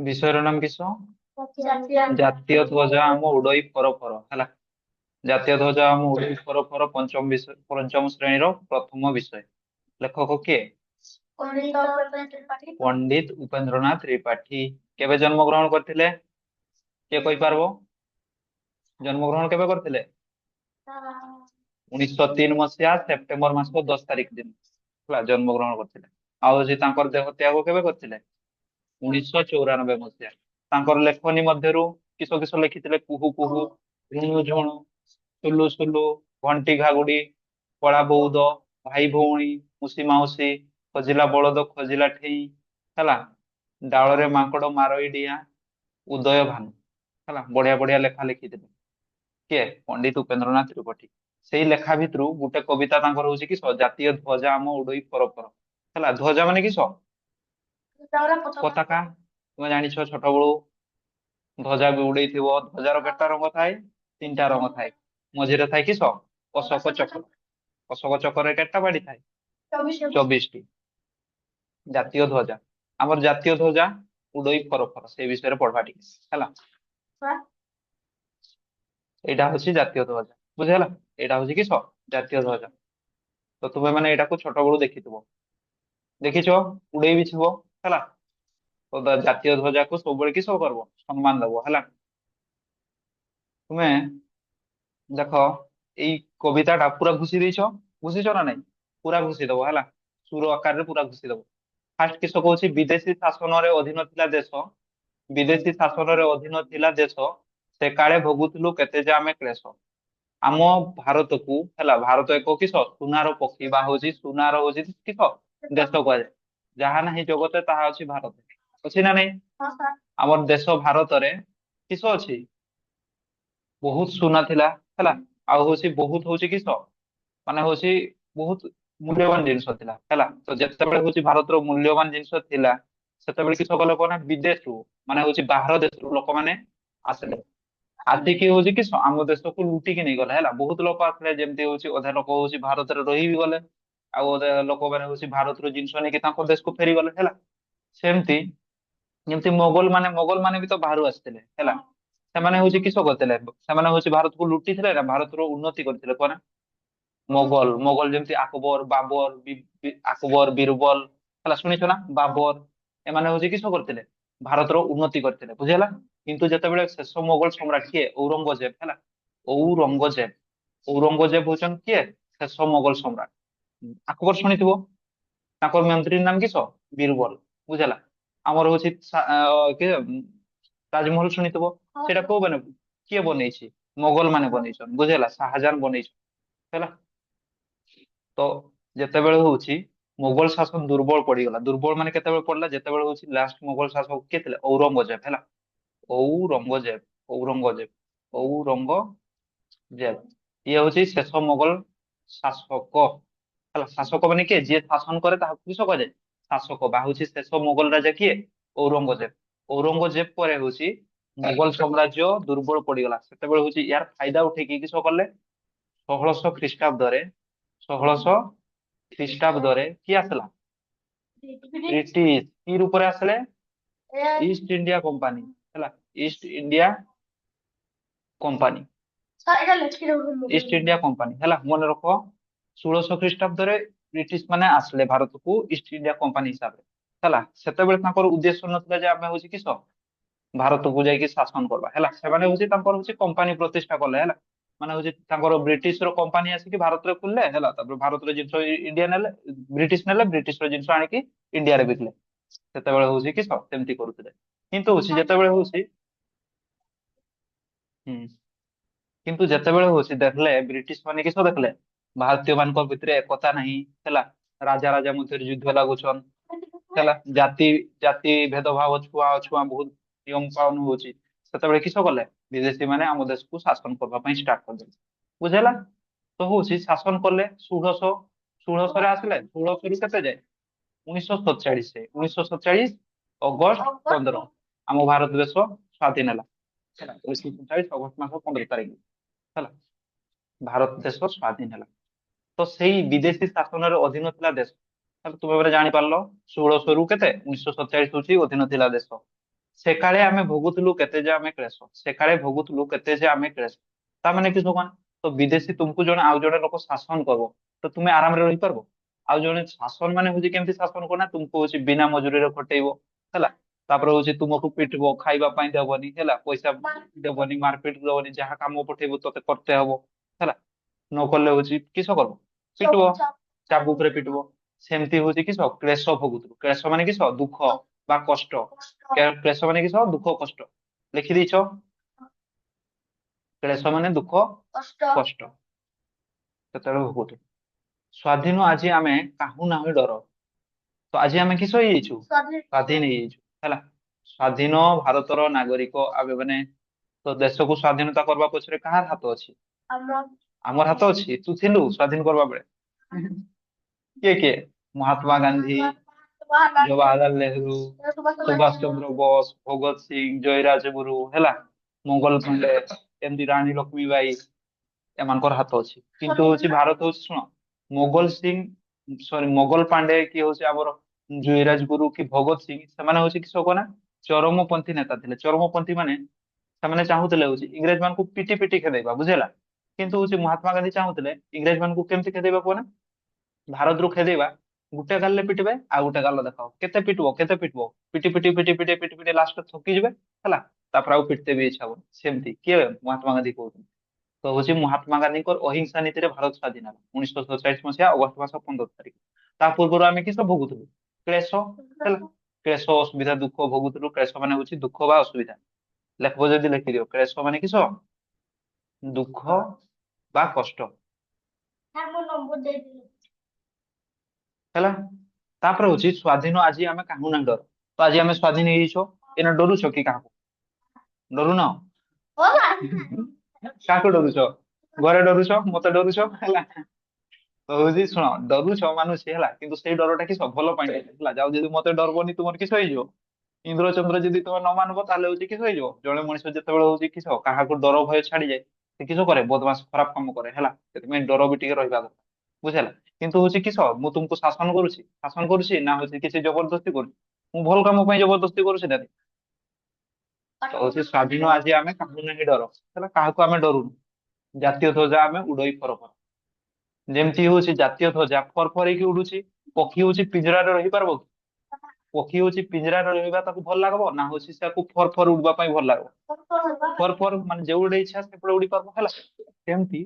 ବିଷୟର ନାମ କିସ? ଜାତୀୟ ଜାତୀୟ ଧ୍ୱଜ ଆମ ଉଡଇ ଫର ଫର ହେଲା। ଜାତୀୟ ଧ୍ୱଜ ଆମ ଉଡଇ ଫର ଫର ପଞ୍ଚମ ଶ୍ରେଣୀର ପ୍ରଥମ ବିଷୟ। ଲେଖକ କିଏ? ପଣ୍ଡିତ ଉପେନ୍ଦ୍ର ତ୍ରିପାଠୀ। ପଣ୍ଡିତ ଉପେନ୍ଦ୍ରନାଥ ତ୍ରିପାଠୀ। କେବେ ଜନ୍ମଗ୍ରହଣ କରିଥିଲେ? କିଏ କହିପାରିବ? ଜନ୍ମଗ୍ରହଣ କେବେ କରିଥିଲେ? 1903 ସେପ୍ଟେମ୍ବର ମାସ 10 ତାରିଖ ଦିନ ହେଲା ଜନ୍ମଗ୍ରହଣ କରିଥିଲେ। ଆଉ ହଉଛି ତାଙ୍କର ଦେହ ତ୍ୟାଗ କେବେ କରିଥିଲେ? 1994 ତାଙ୍କର ଲେଖନୀ ମଧ୍ୟରୁ କିସ କିସ ଲେଖିଥିଲେ? କୁହୁ କୁହୁ, ଝୁଣୁ ଝୁଣୁ, ସୁଲୁ ସୁଲୁ, ଘଣ୍ଟି ଘାଗୁଡି, କଳା ବଉଦ, ଭାଇ ଭଉଣୀ, ମୁଷି ମାଉସୀ, ଖୋଜିଲା ବଳଦ ଖୋଜିଲା ଠେଇ ହେଲା, ଡାଳରେ ମାଙ୍କଡ ମାରୋଇ ଡିଆଁ, ଉଦୟ ଭାନୁ ହେଲା। ବଢିଆ ବଢିଆ ଲେଖା ଲେଖିଥିଲେ। କିଏ? ପଣ୍ଡିତ ଉପେନ୍ଦ୍ରନାଥ ତ୍ରିପାଠୀ। ସେଇ ଲେଖା ଭିତରୁ ଗୋଟେ କବିତା ତାଙ୍କର ହଉଛି କିସ? ଜାତୀୟ ଧ୍ୱଜା ଆମ ଉଡଇ ଫର ଫର ହେଲା। ଧ୍ୱଜା ମାନେ କିସ? ପତାକା। ତୁମେ ଜାଣିଛ ଛୋଟ ବେଳୁ ଧ୍ୱଜା ବି ଉଡେଇଥିବ। ଧ୍ୱଜାର କେତେଟା ରଙ୍ଗ ଥାଏ? ତିନିଟା ରଙ୍ଗ ଥାଏ। ମଝିରେ ଥାଏ କିସ? ଅଶୋକ ଚକ୍ର। ଅଶୋକ ଚକ୍ରରେ କେତେଟା ବାଡି ଥାଏ? 24ଟି। ଜାତୀୟ ଧ୍ୱଜା, ଆମର ଜାତୀୟ ଧ୍ୱଜା ଉଡଇ ଫର ଫର, ସେଇ ବିଷୟରେ ପଢବା ଟିକେ ହେଲା। ଏଇଟା ହଉଛି ଜାତୀୟ ଧ୍ୱଜା, ବୁଝିହେଲା। ଏଇଟା ହଉଛି କିସ? ଜାତୀୟ ଧ୍ୱଜା। ତ ତୁମେ ମାନେ ଏଇଟାକୁ ଛୋଟ ବେଳୁ ଦେଖିଥିବ, ଦେଖିଛ, ଉଡେଇ ବି ଥିବ ହେଲା। ତ ଜାତୀୟ ଧ୍ୱଜାକୁ ସବୁବେଳେ କିସ କରିବ? ସମ୍ମାନ ଦବ ହେଲା। ତୁମେ ଦେଖ, ଏଇ କବିତା ଟା ପୁରା ଘୁଷି ଦେଇଛ, ଘୁଷିଛ ନା ନାଇଁ? ପୁରା ଘୁଷି ଦବ ହେଲା। ସୁର ଆକାରରେ ପୁରା ଘୁଷି ଦବ। ଫାଷ୍ଟ କିସ କହୁଛି? ବିଦେଶୀ ଶାସନରେ ଅଧୀନ ଥିଲା ଦେଶ, ବିଦେଶୀ ଶାସନରେ ଅଧୀନ ଥିଲା ଦେଶ, ସେ କାଳେ ଭୋଗୁଥିଲୁ କେତେ ଯେ ଆମେ କ୍ଲେଶ। ଆମ ଭାରତକୁ ହେଲା, ଭାରତ ଏକ କିସ? ସୁନାର ପକ୍ଷୀ ବା ହଉଛି ସୁନାର ହଉଛି କିସ? ଦେଶ କୁହାଯାଏ। ଯାହା ନାହିଁ ଜଗତରେ ତାହା ଅଛି ଭାରତ। ଅଛି ନା ନାଇଁ? ଆମର ଦେଶ ଭାରତରେ କିସ ଅଛି? ବହୁତ ସୁନା ଥିଲା ହେଲା। ଆଉ ହଉଛି ବହୁତ ହଉଛି କିସ? ମାନେ ହଉଛି ବହୁତ ମୂଲ୍ୟବାନ ଜିନିଷ ଥିଲା ହେଲା। ତ ଯେତେବେଳେ ହଉଛି ଭାରତର ମୂଲ୍ୟବାନ ଜିନିଷ ଥିଲା, ସେତେବେଳେ କିସ କଲେ କହନା? ବିଦେଶରୁ ମାନେ ହଉଛି ବାହାର ଦେଶରୁ ଲୋକମାନେ ଆସିଲେ। ଆସିକି ହଉଛି କି ଆମ ଦେଶକୁ ଲୁଟିକି ନେଇଗଲେ ହେଲା। ବହୁତ ଲୋକ ଆସିଲେ, ଯେମିତି ହଉଛି ଅଧା ଲୋକ ହଉଛି ଭାରତରେ ରହି ବି ଗଲେ, ଆଉ ଅଧା ଲୋକମାନେ ହଉଛି ଭାରତରୁ ଜିନିଷ ନେଇକି ତାଙ୍କ ଦେଶକୁ ଫେରିଗଲେ ହେଲା। ସେମିତି ଯେମିତି ମୋଗଲ ମାନେ ବି ତ ବାହାରୁ ଆସିଥିଲେ ହେଲା। ସେମାନେ ହଉଛି କିସ କରିଥିଲେ? ସେମାନେ ହଉଛି ଭାରତକୁ ଲୁଟିଥିଲେ ନା ଭାରତର ଉନ୍ନତି କରିଥିଲେ କଣ? ମୋଗଲ ମୋଗଲ ଯେମିତି ଆକବର, ବାବର, ଆକବର, ବୀରବଲ ହେଲା, ଶୁଣିଛ ନା? ବାବର, ଏମାନେ ହଉଛି କିସ କରିଥିଲେ? ଭାରତର ଉନ୍ନତି କରିଥିଲେ, ବୁଝିହେଲା। କିନ୍ତୁ ଯେତେବେଳେ ଶେଷ ମୋଗଲ ସମ୍ରାଟ କିଏ? ଔରଙ୍ଗଜେବ ହେଲା। ଔରଙ୍ଗଜେବ, ଔରଙ୍ଗଜେବ ହଉଛନ୍ତି କିଏ? ଶେଷ ମୋଗଲ ସମ୍ରାଟ। ଆକବର ଶୁଣିଥିବ, ତାଙ୍କର ମନ୍ତ୍ରୀର ନାମ କିସ? ବୀରବଲ, ବୁଝିହେଲା। ଆମର ହଉଛି କିଏ? ତାଜମହଲ ଶୁଣିଥିବ। ସେଟା କୋଉ ମାନେ କିଏ ବନେଇଛି? ମୋଗଲ ମାନେ ବନେଇଛନ୍ତି, ବୁଝିହେଲା। ଶାହଜାହାନ ବନେଇଛନ୍ତି ହେଲା। ତ ଯେତେବେଳେ ହଉଛି ମୋଗଲ ଶାସନ ଦୁର୍ବଳ ପଡିଗଲା, ଦୁର୍ବଳ ମାନେ କେତେବେଳେ ପଡିଲା? ଯେତେବେଳେ ହଉଛି ଲାଷ୍ଟ ମୋଗଲ ଶାସକ କିଏ ଥିଲେ? ଔରଙ୍ଗଜେବ ହେଲା। ଔରଙ୍ଗଜେବ, ଔରଙ୍ଗଜେବ, ଔରଙ୍ଗଜେବ, ଇଏ ହଉଛି ଶେଷ ମୋଗଲ ଶାସକ ହେଲା। ଶାସକ ମାନେ କିଏ? ଯିଏ ଶାସନ କରେ ତାହାକୁ କିସ କୁହାଯାଏ? ଶାସକ। ବା ହଉଛି ଶେଷ ମୋଗଲ ରାଜା କିଏ? ଔରଙ୍ଗଜେବ। ଔରଙ୍ଗଜେବ ପରେ ହଉଛି ମୋଗଲ ସାମ୍ରାଜ୍ୟ ଦୁର୍ବଳ ପଡିଗଲା। ସେତେବେଳେ ହଉଛି ୟାର ଫାଇଦା ଉଠେଇକି କିସ କଲେ? 1600 ଖ୍ରୀଷ୍ଟାବ୍ଦରେ, 1600 ଖ୍ରୀଷ୍ଟାବ୍ଦରେ କିଏ ଆସିଲା? ବ୍ରିଟିଶ। କି ରୂପରେ ଆସିଲେ? ଇଷ୍ଟ ଇଣ୍ଡିଆ କମ୍ପାନୀ ହେଲା। East India company, East India company ହେଲା, ମନେ ରଖ। 1600 ଖ୍ରୀଷ୍ଟାବ୍ଦରେ ବ୍ରିଟିଶ ମାନେ ଆସିଲେ ଭାରତକୁ ଇଷ୍ଟ ଇଣ୍ଡିଆ କମ୍ପାନୀ ହିସାବରେ ହେଲା। ସେତେବେଳେ ତାଙ୍କର ଉଦ୍ଦେଶ୍ୟ ନଥିଲା ଯେ ଆମେ ହଉଛି କିସ? ଭାରତକୁ ଯାଇକି ଶାସନ କରିବା ହେଲା। ସେମାନେ ହଉଛି ତାଙ୍କର ହଉଛି କମ୍ପାନୀ ପ୍ରତିଷ୍ଠା କଲେ ହେଲା। ମାନେ ହଉଛି ତାଙ୍କର ବ୍ରିଟିଶ ର କମ୍ପାନୀ ଆସିକି ଭାରତରେ ଖୋଲିଲେ ହେଲା। ତାପରେ ଭାରତର ଜିନିଷ ଇଣ୍ଡିଆ ନେଲେ, ନେଲେ ବ୍ରିଟିଶ ର ଜିନିଷ ଆଣିକି ଇଣ୍ଡିଆରେ ବିକିଲେ। ସେତେବେଳେ ହଉଛି କିସ? ସେମିତି କରୁଥିଲେ। କିନ୍ତୁ ହଉଛି ଯେତେବେଳେ ହଉଛି ହୁଁ କିନ୍ତୁ ଯେତେବେଳେ ହଉଛି ଦେଖିଲେ ବ୍ରିଟିଶ ମାନେ କିସ ଦେଖିଲେ? ଭାରତୀୟ ମାନଙ୍କ ଭିତରେ ଏକତା ନାହିଁ ହେଲା। ରାଜା ରାଜା ମଧ୍ୟରେ ଯୁଦ୍ଧ ଲାଗୁଛନ ହେଲା। ଜାତି ଜାତି ଭେଦଭାବ, ଛୁଆ ଅଛୁଆଁ ବହୁତ ନିୟମ ପାଳନ ହଉଛି। ସେତେବେଳେ କିସ କଲେ? ବିଦେଶୀ ମାନେ ଆମ ଦେଶକୁ ଶାସନ କରିବା ପାଇଁ ଷ୍ଟାର୍ଟ କରିଦେଲେ, ବୁଝିହେଲା। ତ ହଉଛି ଶାସନ କଲେ। ଷୋଳଶରେ ଆସିଲେ। 1600 ରୁ କେତେ ଯାଏ? 1947, 1947 ଅଗଷ୍ଟ 15 ଆମ ଭାରତ ଦେଶ ସ୍ଵାଧୀନ ହେଲା ହେଲା। 1947 ଅଗଷ୍ଟ ମାସ 15 ତାରିଖ ହେଲା, ଭାରତ ଦେଶ ସ୍ଵାଧୀନ ହେଲା। ତ ସେଇ ବିଦେଶୀ ଶାସନରେ ଅଧୀନ ଥିଲା ଦେଶ। ତାହେଲେ ତୁମେ ଏବେ ଜାଣିପାରିଲ 1600 ରୁ କେତେ 1947 ହଉଛି ଅଧୀନ ଥିଲା ଦେଶ। ସେକାଳେ ଆମେ ଭୋଗୁଥିଲୁ କେତେ ଯେ ଆମେ କ୍ଲେଶ, ସେକାଳେ ଭୋଗୁଥିଲୁ କେତେ ଯେ ଆମେ କ୍ଲେଶ। ତା ମାନେ କିସ କଣ? ତ ବିଦେଶୀ ତୁମକୁ ଜଣେ ଆଉ ଜଣେ ଲୋକ ଶାସନ କରିବ, ତ ତୁମେ ଆରାମରେ ରହିପାରିବ? ଆଉ ଜଣେ ଶାସନ ମାନେ ହଉଛି କେମିତି ଶାସନ କର ନା, ତୁମକୁ ହଉଛି ବିନା ମଜୁରୀରେ ଖଟେଇବ ହେଲା। ତାପରେ ହଉଛି ତୁମକୁ ପିଟିବ, ଖାଇବା ପାଇଁ ଦେବନି ହେଲା, ପଇସା ଦେବନି, ମାରପିଟ ଦେବନି, ଯାହା କାମ ପଠେଇବ ତତେ କରତେ ହବ ହେଲା। ନ କଲେ ହଉଛି କିସ କରିବ? ପିଟିବ, ଚାବୁକରେ ପିଟିବ। ସେମିତି ହଉଛି କିସ କ୍ଲେଶ ଭୋଗୁଥିଲୁ। କ୍ଲେଶ ମାନେ କିସ? ଦୁଃଖ ବା କଷ୍ଟ। କ୍ଲେଶ ମାନେ କିସ? ଦୁଃଖ କଷ୍ଟ। ଲେଖିଦେଇଛ? କ୍ଲେଶ ମାନେ ଦୁଃଖ କଷ୍ଟ କଷ୍ଟ ସେତେବେଳେ ଭୋଗୁଥିଲୁ। ସ୍ଵାଧୀନ ଆଜି ଆମେ କାହୁ ନାହିଁ ଡର। ତ ଆଜି ଆମେ କିସ ହେଇଯାଇଛୁ? ସ୍ଵାଧୀନ ହେଇଯାଇଛୁ ହେଲା। ସ୍ଵାଧୀନ ଭାରତର ନାଗରିକ ଆମେ ମାନେ। ତ ଦେଶକୁ ସ୍ଵାଧୀନତା କରିବା ପଛରେ କାହାର ହାତ ଅଛି? ଆମ ଆମର ହାତ ଅଛି? ତୁ ଥିଲୁ ସ୍ଵାଧୀନ କରିବା ବେଳେ? କିଏ କିଏ? ମହାତ୍ମା ଗାନ୍ଧୀ, ଜବାହରଲାଲ ନେହେରୁ, ସୁଭାଷ ଚନ୍ଦ୍ର ବୋଷ, ଭଗତ ସିଂ, ଜୟୀରାଜଗୁରୁ ହେଲା, ମଙ୍ଗଲ ପାଣ୍ଡେ, ଏମିତି ରାଣୀ ଲକ୍ଷ୍ମୀବାଇ, ଏମାନଙ୍କର ହାତ ଅଛି। କିନ୍ତୁ ହଉଛି ଭାରତ ହଉଛି ଶୁଣ, ମୋଗଲ ସିଂ, ସରି ମୋଗଲ ପାଣ୍ଡେ କି ହଉଛି ଆମର ଜୟୀରାଜଗୁରୁ କି ଭଗତ ସିଂ, ସେମାନେ ହଉଛି କିସ କନା ଚରମପନ୍ଥୀ ନେତା ଥିଲେ। ଚରମପନ୍ଥୀ ମାନେ ସେମାନେ ଚାହୁଁଥିଲେ ହଉଛି ଇଂରେଜ ମାନଙ୍କୁ ପିଟି ପିଟି ଖେଦେଇବା, ବୁଝିହେଲା। କିନ୍ତୁ ହଉଛି ମହାତ୍ମା ଗାନ୍ଧୀ ଚାହୁଁଥିଲେ ଇଂରେଜ ମାନଙ୍କୁ କେମିତି ଖେଦେଇବା କୁହନା, ଭାରତରୁ ଖେଦେଇବା। ଗୋଟେ ଗାଲରେ ପିଟିବେ, ଆଉ ଗୋଟେ ଗାଲ ଦେଖାଅ, କେତେ ପିଟିବ କେତେ ପିଟିବ, ପିଟି ପିଟି ପିଟି ପିଟି ପିଟି ପିଟି ଲାଷ୍ଟ ଥକିଯିବେ ହେଲା। ତାପରେ ଆଉ ପିଟତେ ବି ଇଚ୍ଛା ହବନି। ସେମିତି କିଏ? ମହାତ୍ମା ଗାନ୍ଧୀ କହୁଛନ୍ତି। ତ ହଉଛି ମହାତ୍ମା ଗାନ୍ଧୀଙ୍କର ଅହିଂସା ନୀତିରେ ଭାରତ ସ୍ୱାଧୀନ ହେଲା 1947 ଅଗଷ୍ଟ ମାସ 15 ତାରିଖ। ତା ପୂର୍ବରୁ ଆମେ କିସ ଭୋଗୁଥିଲୁ? କ୍ଲେଶ ହେଲା। କ୍ଲେଶ ଅସୁବିଧା ଦୁଃଖ ଭୋଗୁଥିଲୁ। କ୍ଲେଶ ମାନେ ହଉଛି ଦୁଃଖ ବା ଅସୁବିଧା। ଲେଖବ ଯଦି ଲେଖିଦିଅ, କ୍ଲେଶ ମାନେ କିସ? ଦୁଃଖ ବା କଷ୍ଟ ମୋ ନମ୍ବର ଦେଇଦେଲି। ହେଲା। ତାପରେ ହଉଛି ସ୍ଵାଧୀନ ଆଜି ଆମେ କାହୁ ନା ଡର। ତ ଆଜି ଆମେ ସ୍ଵାଧୀନ ହେଇଯାଇଛ, ଏନା ଡରୁଛ କି କାହାକୁ? ଡରୁନ? କାହାକୁ ଡରୁଛ? ଘରେ ଡରୁଛ, ମତେ ଡରୁଛ ହେଲା। ତ ହଉଛି ଶୁଣ, ଡରୁଛ ମାନୁଛି ହେଲା, କିନ୍ତୁ ସେଇ ଡରଟା କିସ ଭଲ ପାଇଁ ଡରୁଛ, ହେଲା। ଯାଉ ଯଦି ମତେ ଡରବନି ତୁମର କିସ ହେଇଯିବ? ଇନ୍ଦ୍ର ଚନ୍ଦ୍ର ଯଦି ତମେ ନ ମାନବ ତାହେଲେ ହଉଛି କିସ ହେଇଯିବ? ଜଣେ ମଣିଷ ଯେତେବେଳେ ହଉଛି କିସ କାହାକୁ ଡର ଭୟ ଛାଡିଯାଏ, ସେ କିସ କରେ? ବଦମାସ ଖରାପ କାମ କରେ ହେଲା। ସେଥିପାଇଁ ଡର ବି ଟିକେ ରହିବା କଥା, ବୁଝିଲା। କିନ୍ତୁ ହଉଛି କିସ, ମୁଁ ତୁମକୁ ଶାସନ କରୁଛି, ଶାସନ କରୁଛି ନା ହଉଛି କିଛି ଜବରଦସ୍ତି କରୁଛି? ମୁଁ ଭଲ କାମ ପାଇଁ ଜବରଦସ୍ତି କରୁଛି ନା? ତ ହଉଛି ସ୍ଵାଧୀନ ଆଜି ଆମେ କାହୁ ନାହିଁ ଡର ହେଲା। କାହାକୁ ଆମେ ଡରୁନୁ। ଜାତୀୟ ଧ୍ୱଜା ଆମେ ଉଡେଇ ଫରକ। ଯେମିତି ହଉଛି ଜାତୀୟ ଧ୍ୱଜା ଫର ହେଇକି ଉଡୁଛି। ପକ୍ଷୀ ହଉଛି ପିଞ୍ଜରାରେ ରହିପାରିବ କି? ପକ୍ଷୀ ହଉଛି ପିଞ୍ଜରାରେ ରହିବା ତାକୁ ଭଲ ଲାଗିବ ନା ହଉଛି ତାକୁ ଫର ଫର ଉଡିବା ପାଇଁ ଭଲ ଲାଗିବ? ଫର ଫର ମାନେ ଯୋଉଟେ ଇଚ୍ଛା ସେପଟେ ଉଡି ପାରିବ ହେଲା। ସେମିତି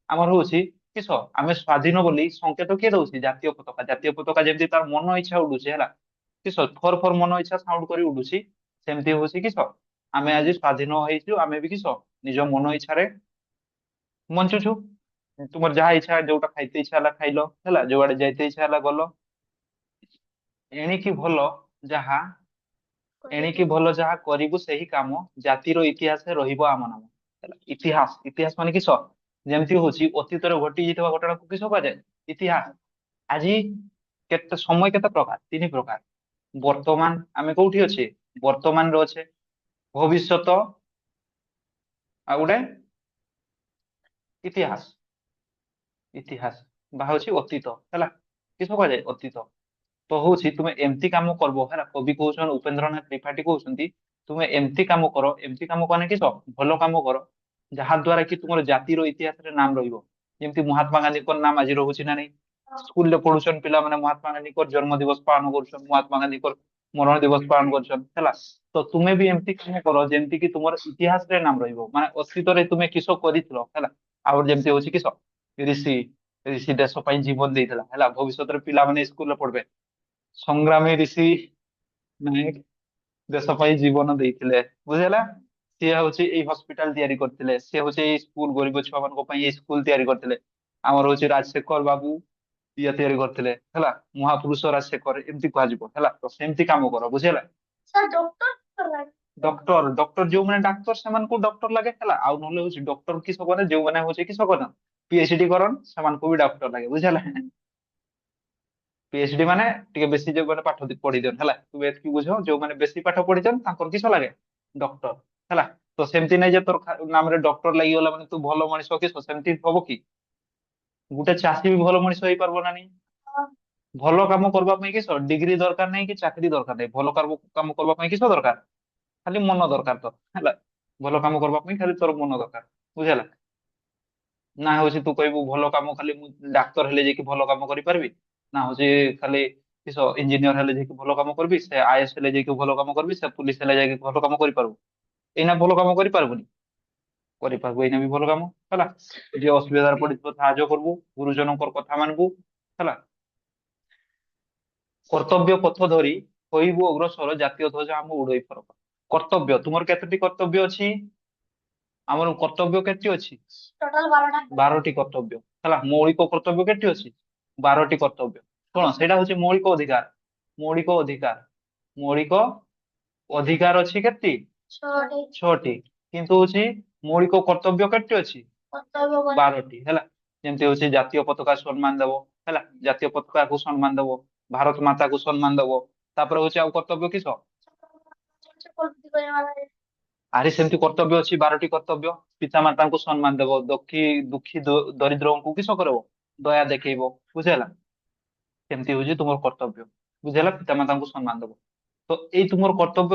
ଆମର ହଉଛି କିସ, ଆମେ ସ୍ଵାଧୀନ ବୋଲି ସଂକେତ କିଏ ଦଉଛି? ଜାତୀୟ ପତାକା। ଜାତୀୟ ପତାକା ଯେମିତି ତାର ମନ ଇଚ୍ଛା ଉଡୁଛି ହେଲା, କିସ ଫର ଫର ମନ ଇଚ୍ଛା ସାଉଣ୍ଡ କରି ଉଡୁଛି, ସେମିତି ହଉଛି କିସ ଆମେ ଆଜି ସ୍ଵାଧୀନ ହେଇଛୁ। ଆମେ ବି କିସ ନିଜ ମନ ଇଚ୍ଛାରେ ବଞ୍ଚୁଛୁ। ତୁମର ଯାହା ଇଚ୍ଛା, ଯୋଉଟା ଖାଇତେ ଇଚ୍ଛା ହେଲା ଖାଇଲ ହେଲା, ଯୋଉଆଡେ ଯାଇତେ ଇଚ୍ଛା ହେଲା ଗଲ। ଏଣିକି ଭଲ ଯାହା ଏଣିକି ଭଲ ଯାହା କରିବୁ ସେହି କାମ, ଜାତିର ଇତିହାସରେ ରହିବ ଆମ ନାମ ହେଲା। ଇତିହାସ, ଇତିହାସ ମାନେ କିସ? ଯେମିତି ହଉଛି ଅତୀତରେ ଘଟି ଯାଇଥିବା ଘଟଣାକୁ କିସ କୁହାଯାଏ? ଇତିହାସ। ଆଜି କେତେ ସମୟ, କେତେ ପ୍ରକାର? 3 ପ୍ରକାର। ବର୍ତ୍ତମାନ ଆମେ କୋଉଠି ଅଛେ? ବର୍ତ୍ତମାନରେ ଅଛେ। ଭବିଷ୍ୟତ, ଆଉ ଗୋଟେ ଇତିହାସ। ଇତିହାସ ବା ହଉଛି ଅତୀତ ହେଲା। କିସ କୁହାଯାଏ? ଅତୀତ। ତ ହଉଛି ତୁମେ ଏମିତି କାମ କରିବ ହେଲା। କବି କହୁଛନ୍ତି, ଉପେନ୍ଦ୍ରନାଥ ତ୍ରିପାଠୀ କହୁଛନ୍ତି, ତୁମେ ଏମିତି କାମ କର, ଏମିତି କାମ କନେ କିସ ଭଲ କାମ କର, ଯାହା ଦ୍ଵାରା କି ତୁମର ଜାତିର ଇତିହାସରେ ନାମ ରହିବ। ଯେମିତି ମହାତ୍ମା ଗାନ୍ଧୀଙ୍କର ନାମ ଆଜି ରହୁଛି ନା ନାଇଁ? ସ୍କୁଲରେ ପଢୁଛନ୍ତି ପିଲାମାନେ, ମହାତ୍ମା ଗାନ୍ଧୀଙ୍କର ଜନ୍ମ ଦିବସ ପାଳନ କରୁଛନ୍ତି, ମହାତ୍ମା ଗାନ୍ଧୀଙ୍କର ମରଣ ଦିବସ ପାଳନ କରୁଛନ୍ତି ହେଲା। ତ ତୁମେ ବି ଏମିତି କାମ କର ଯେମିତି କି ତୁମର ଇତିହାସରେ ନାମ ରହିବ, ମାନେ ଅତୀତରେ ତୁମେ କିସ କରିଥିଲ ହେଲା। ଆଉ ଯେମିତି ହଉଛି କିସ ଋଷି, ଋଷି ଦେଶ ପାଇଁ ଜୀବନ ଦେଇଥିଲା ହେଲା। ଭବିଷ୍ୟତରେ ପିଲାମାନେ ସ୍କୁଲରେ ପଢିବେ, ସଂଗ୍ରାମୀ ଋଷି ନାୟକ ଦେଶ ପାଇଁ ଜୀବନ ଦେଇଥିଲେ, ବୁଝିହେଲା। ସିଏ ହଉଛି ଏଇ ହସ୍ପିଟାଲ ତିଆରି କରିଥିଲେ, ସିଏ ହଉଛି ଏଇ ସ୍କୁଲ, ଗରିବ ଛୁଆ ମାନଙ୍କ ପାଇଁ ଏଇ ସ୍କୁଲ ତିଆରି କରିଥିଲେ। ଆମର ହଉଛି ରାଜଶେଖର ବାବୁ ଇଏ ତିଆରି କରିଥିଲେ ହେଲା। ମହାପୁରୁଷ ରାଜଶେଖର ଏମିତି କୁହାଯିବ ହେଲା। ତ ସେମିତି କାମ କର, ବୁଝିହେଲା। ଡକ୍ଟର, ଡକ୍ଟର ଯୋଉମାନେ ଡାକ୍ତର ସେମାନଙ୍କୁ ଡକ୍ଟର ଲାଗେ ହେଲା। ଆଉ ନହେଲେ ହଉଛି ଡକ୍ଟର କିସ କରେ? ଯୋଉମାନେ ହଉଛି କିସ କରନ୍, ପିଏଚଡି କରନ୍, ସେମାନଙ୍କୁ ବି ଡକ୍ଟର ଲାଗେ, ବୁଝିହେଲା। ପିଏଚଡି ମାନେ ଟିକେ ବେଶୀ ଯୋଉମାନେ ପାଠ ପଢି ଦିଅନ୍ତି ହେଲା। ତୁ ଏତିକି ବୁଝ, ଯୋଉମାନେ ବେଶୀ ପାଠ ପଢିଛନ୍ତି ତାଙ୍କର କିସ ଲାଗେ? ଡକ୍ଟର ହେଲା। ତ ସେମିତି ନାଇଁ ଯେ ତୋର ନାମରେ ଡକ୍ଟର ଲାଗିଗଲା ମାନେ ତୁ ଭଲ ମଣିଷ କିସ, ସେମିତି ହବ କି? ଗୋଟେ ଚାଷୀ ବି ଭଲ ମଣିଷ ହେଇପାରିବ ନା ନାଇଁ? ଭଲ କାମ କରିବା ପାଇଁ କିସ ଡିଗ୍ରୀ ଦରକାର ନାହିଁ, କି ଚାକିରି ଦରକାର ନାହିଁ। ଭଲ କାମ କାମ କରିବା ପାଇଁ କିସ ଦରକାର? ଖାଲି ମନ ଦରକାର ତ ହେଲା, ଭଲ କାମ କରିବା ପାଇଁ ଖାଲି ତୋର ମନ ଦରକାର, ବୁଝିହେଲା। ନା ହଉଛି ତୁ କହିବୁ ଭଲ କାମ ଖାଲି ମୁଁ ଡାକ୍ତର ହେଲେ ଯାଇକି ଭଲ କାମ କରିପାରିବି, ନା ହଉଛି ଖାଲି କିସ ଇଞ୍ଜିନିୟର ହେଲେ ଯାଇକି ଭଲ କାମ କରିବି, ସେ ଆଇଏଏସ୍ ହେଲେ ଯାଇକି ଭଲ କାମ କରିବି, ସେ ପୁଲିସ ହେଲେ ଯାଇକି ଭଲ କାମ କରିପାରିବୁ। ଏଇନା ଭଲ କାମ କରିପାରିବୁନି, କରିପାରିବୁ ଏଇନା ବି ଭଲ କାମ, ହେଲା। ଯିଏ ଅସୁବିଧାରେ ପଡିଥିବ ସାହାଯ୍ୟ କରିବୁ, ଗୁରୁଜନଙ୍କର କଥା ମାନିବୁ, ହେଲା। କର୍ତ୍ତବ୍ୟ ପଥ ଧରି ହୋଇବୁ ଅଗ୍ରସର, ଜାତୀୟ ଧ୍ୱଜ ଆମ ଉଡେଇ ଫରକ। କର୍ତ୍ତବ୍ୟ, ତୁମର କେତୋଟି କର୍ତ୍ତବ୍ୟ ଅଛି? ଆମର କର୍ତ୍ତବ୍ୟ କେତେ ଅଛି? ଟୋଟାଲ 12ଟା। 12ଟି କର୍ତ୍ତବ୍ୟ, ହେଲା। ମୌଳିକ କର୍ତ୍ତବ୍ୟ କେତେ ଅଛି? 12ଟି କର୍ତ୍ତବ୍ୟ। ଶୁଣ, ସେଇଟା ହଉଛି ମୌଳିକ ଅଧିକାର। ମୌଳିକ ଅଧିକାର, ମୌଳିକ ଅଧିକାର ଅଛି କେତେ? 6ଟି। 6ଟି। କିନ୍ତୁ ହଉଛି ମୌଳିକ କର୍ତ୍ତବ୍ୟ କେତେ ଅଛି? କର୍ତ୍ତବ୍ୟ 12ଟି, ହେଲା। ଯେମିତି ହଉଛି ଜାତୀୟ ପତାକା ସମ୍ମାନ ଦବ, ହେଲା। ଜାତୀୟ ପତାକାକୁ ସମ୍ମାନ ଦବ, ଭାରତ ମାତାକୁ ସମ୍ମାନ ଦବ। ତାପରେ ହଉଛି ଆଉ କର୍ତ୍ତବ୍ୟ କିସ? ଆରେ ସେମିତି କର୍ତ୍ତବ୍ୟ ଅଛି 12ଟି କର୍ତ୍ତବ୍ୟ। ପିତା ମାତାଙ୍କୁ ସମ୍ମାନ ଦେବ, ଦୁଃଖୀ ଦରିଦ୍ରଙ୍କୁ କିସ କରିବ? ଦୟା ଦେଖେଇବ, ବୁଝିହେଲା। ସେମିତି ହଉଛି ତୁମର କର୍ତ୍ତବ୍ୟ, ବୁଝିହେଲା। ପିତା ମାତାଙ୍କୁ ସମ୍ମାନ ଦବ। ତ ଏଇ ତୁମର କର୍ତ୍ତବ୍ୟ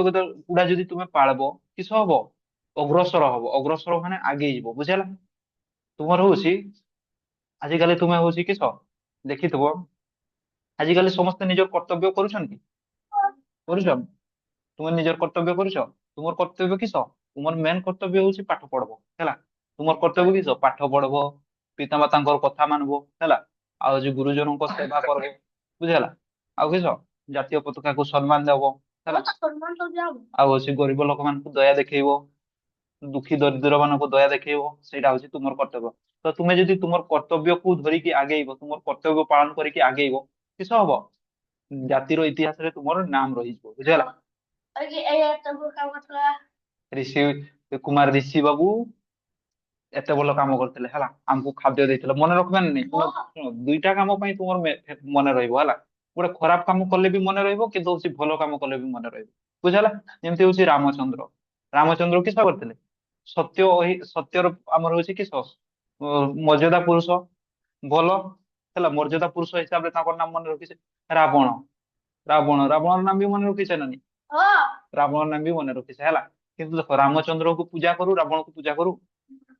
ଗୁଡା ଯଦି ତୁମେ ପାଳବ, କିସ ହବ? ଅଗ୍ରସର ହବ। ଅଗ୍ରସର ମାନେ ଆଗେଇ ଯିବ, ବୁଝିହେଲା। ତୁମର ହଉଛି ଆଜିକାଲି ତୁମେ ହଉଛି କିସ ଦେଖିଥିବ, ଆଜିକାଲି ସମସ୍ତେ ନିଜର କର୍ତ୍ତବ୍ୟ କରୁଛନ୍ତି, କରୁଛ? ତୁମେ ନିଜର କର୍ତ୍ତବ୍ୟ କରୁଛ? ତୁମର କର୍ତ୍ତବ୍ୟ କିସ? ତୁମର ମେନ୍ କର୍ତ୍ତବ୍ୟ ହଉଛି ପାଠ ପଢବ, ହେଲା। ତୁମର କର୍ତ୍ତବ୍ୟ କିସ? ପାଠ ପଢବ, ପିତାମାତାଙ୍କର କଥା ମାନିବ, ହେଲା। ଆଉ ହଉଛି ଗୁରୁଜନଙ୍କ ସେବା କରିବ, ବୁଝିହେଲା। ଆଉ କିସ? ଜାତୀୟ ପତାକାକୁ ସମ୍ମାନ ଦବ, ହେଲା। ଆଉ ହଉଛି ଗରିବ ଲୋକମାନଙ୍କୁ ଦୟା ଦେଖେଇବ, ଦୁଃଖୀ ଦରିଦ୍ର ମାନଙ୍କୁ ଦୟା ଦେଖେଇବ, ସେଇଟା ହଉଛି ତୁମର କର୍ତ୍ତବ୍ୟ। ତ ତୁମେ ଯଦି ତୁମର କର୍ତ୍ତବ୍ୟକୁ ଧରିକି ଆଗେଇବ, ତୁମର କର୍ତ୍ତବ୍ୟ ପାଳନ କରିକି ଆଗେଇବ, କିସ ହବ? ଜାତିର ଇତିହାସରେ ତୁମର ନାମ ରହିଯିବ, ବୁଝିହେଲା। ଋଷି କୁମାର ଋଷି ବାବୁ ଏତେ ଭଲ କାମ କରିଥିଲେ, ହେଲା। ଆମକୁ ଖାଦ୍ୟ ଦେଇଥିଲେ, ମନେ ରଖିବା ନା ନାଇଁ? ଶୁଣ, ଦୁଇଟା କାମ ପାଇଁ ତୁମର ମନେ ରହିବ, ହେଲା। ଗୋଟେ ଖରାପ କାମ କଲେ ବି ମନେ ରହିବ, କିନ୍ତୁ ହଉଛି ଭଲ କାମ କଲେ ବି ମନେ ରହିବ, ବୁଝିହେଲା। ଯେମିତି ହଉଛି ରାମଚନ୍ଦ୍ର। ରାମଚନ୍ଦ୍ର କିସ କରିଥିଲେ? ସତ୍ୟର ଆମର ହଉଛି କିସ ମର୍ଯ୍ୟାଦା ପୁରୁଷ, ଭଲ, ହେଲା। ମର୍ଯ୍ୟାଦା ପୁରୁଷ ହିସାବରେ ତାଙ୍କର ନାମ ମନେ ରଖିছে ରାବଣ। ରାବଣର ନାମ ବି ମନେ ରଖିছে ନା ନାଇଁ? ରାବଣର ନାମ ବି ମନେ ରଖିছে, ହେଲା। କିନ୍ତୁ ଦେଖ, ରାମଚନ୍ଦ୍ରକୁ ପୂଜା କରୁ, ରାବଣକୁ ପୂଜା କରୁ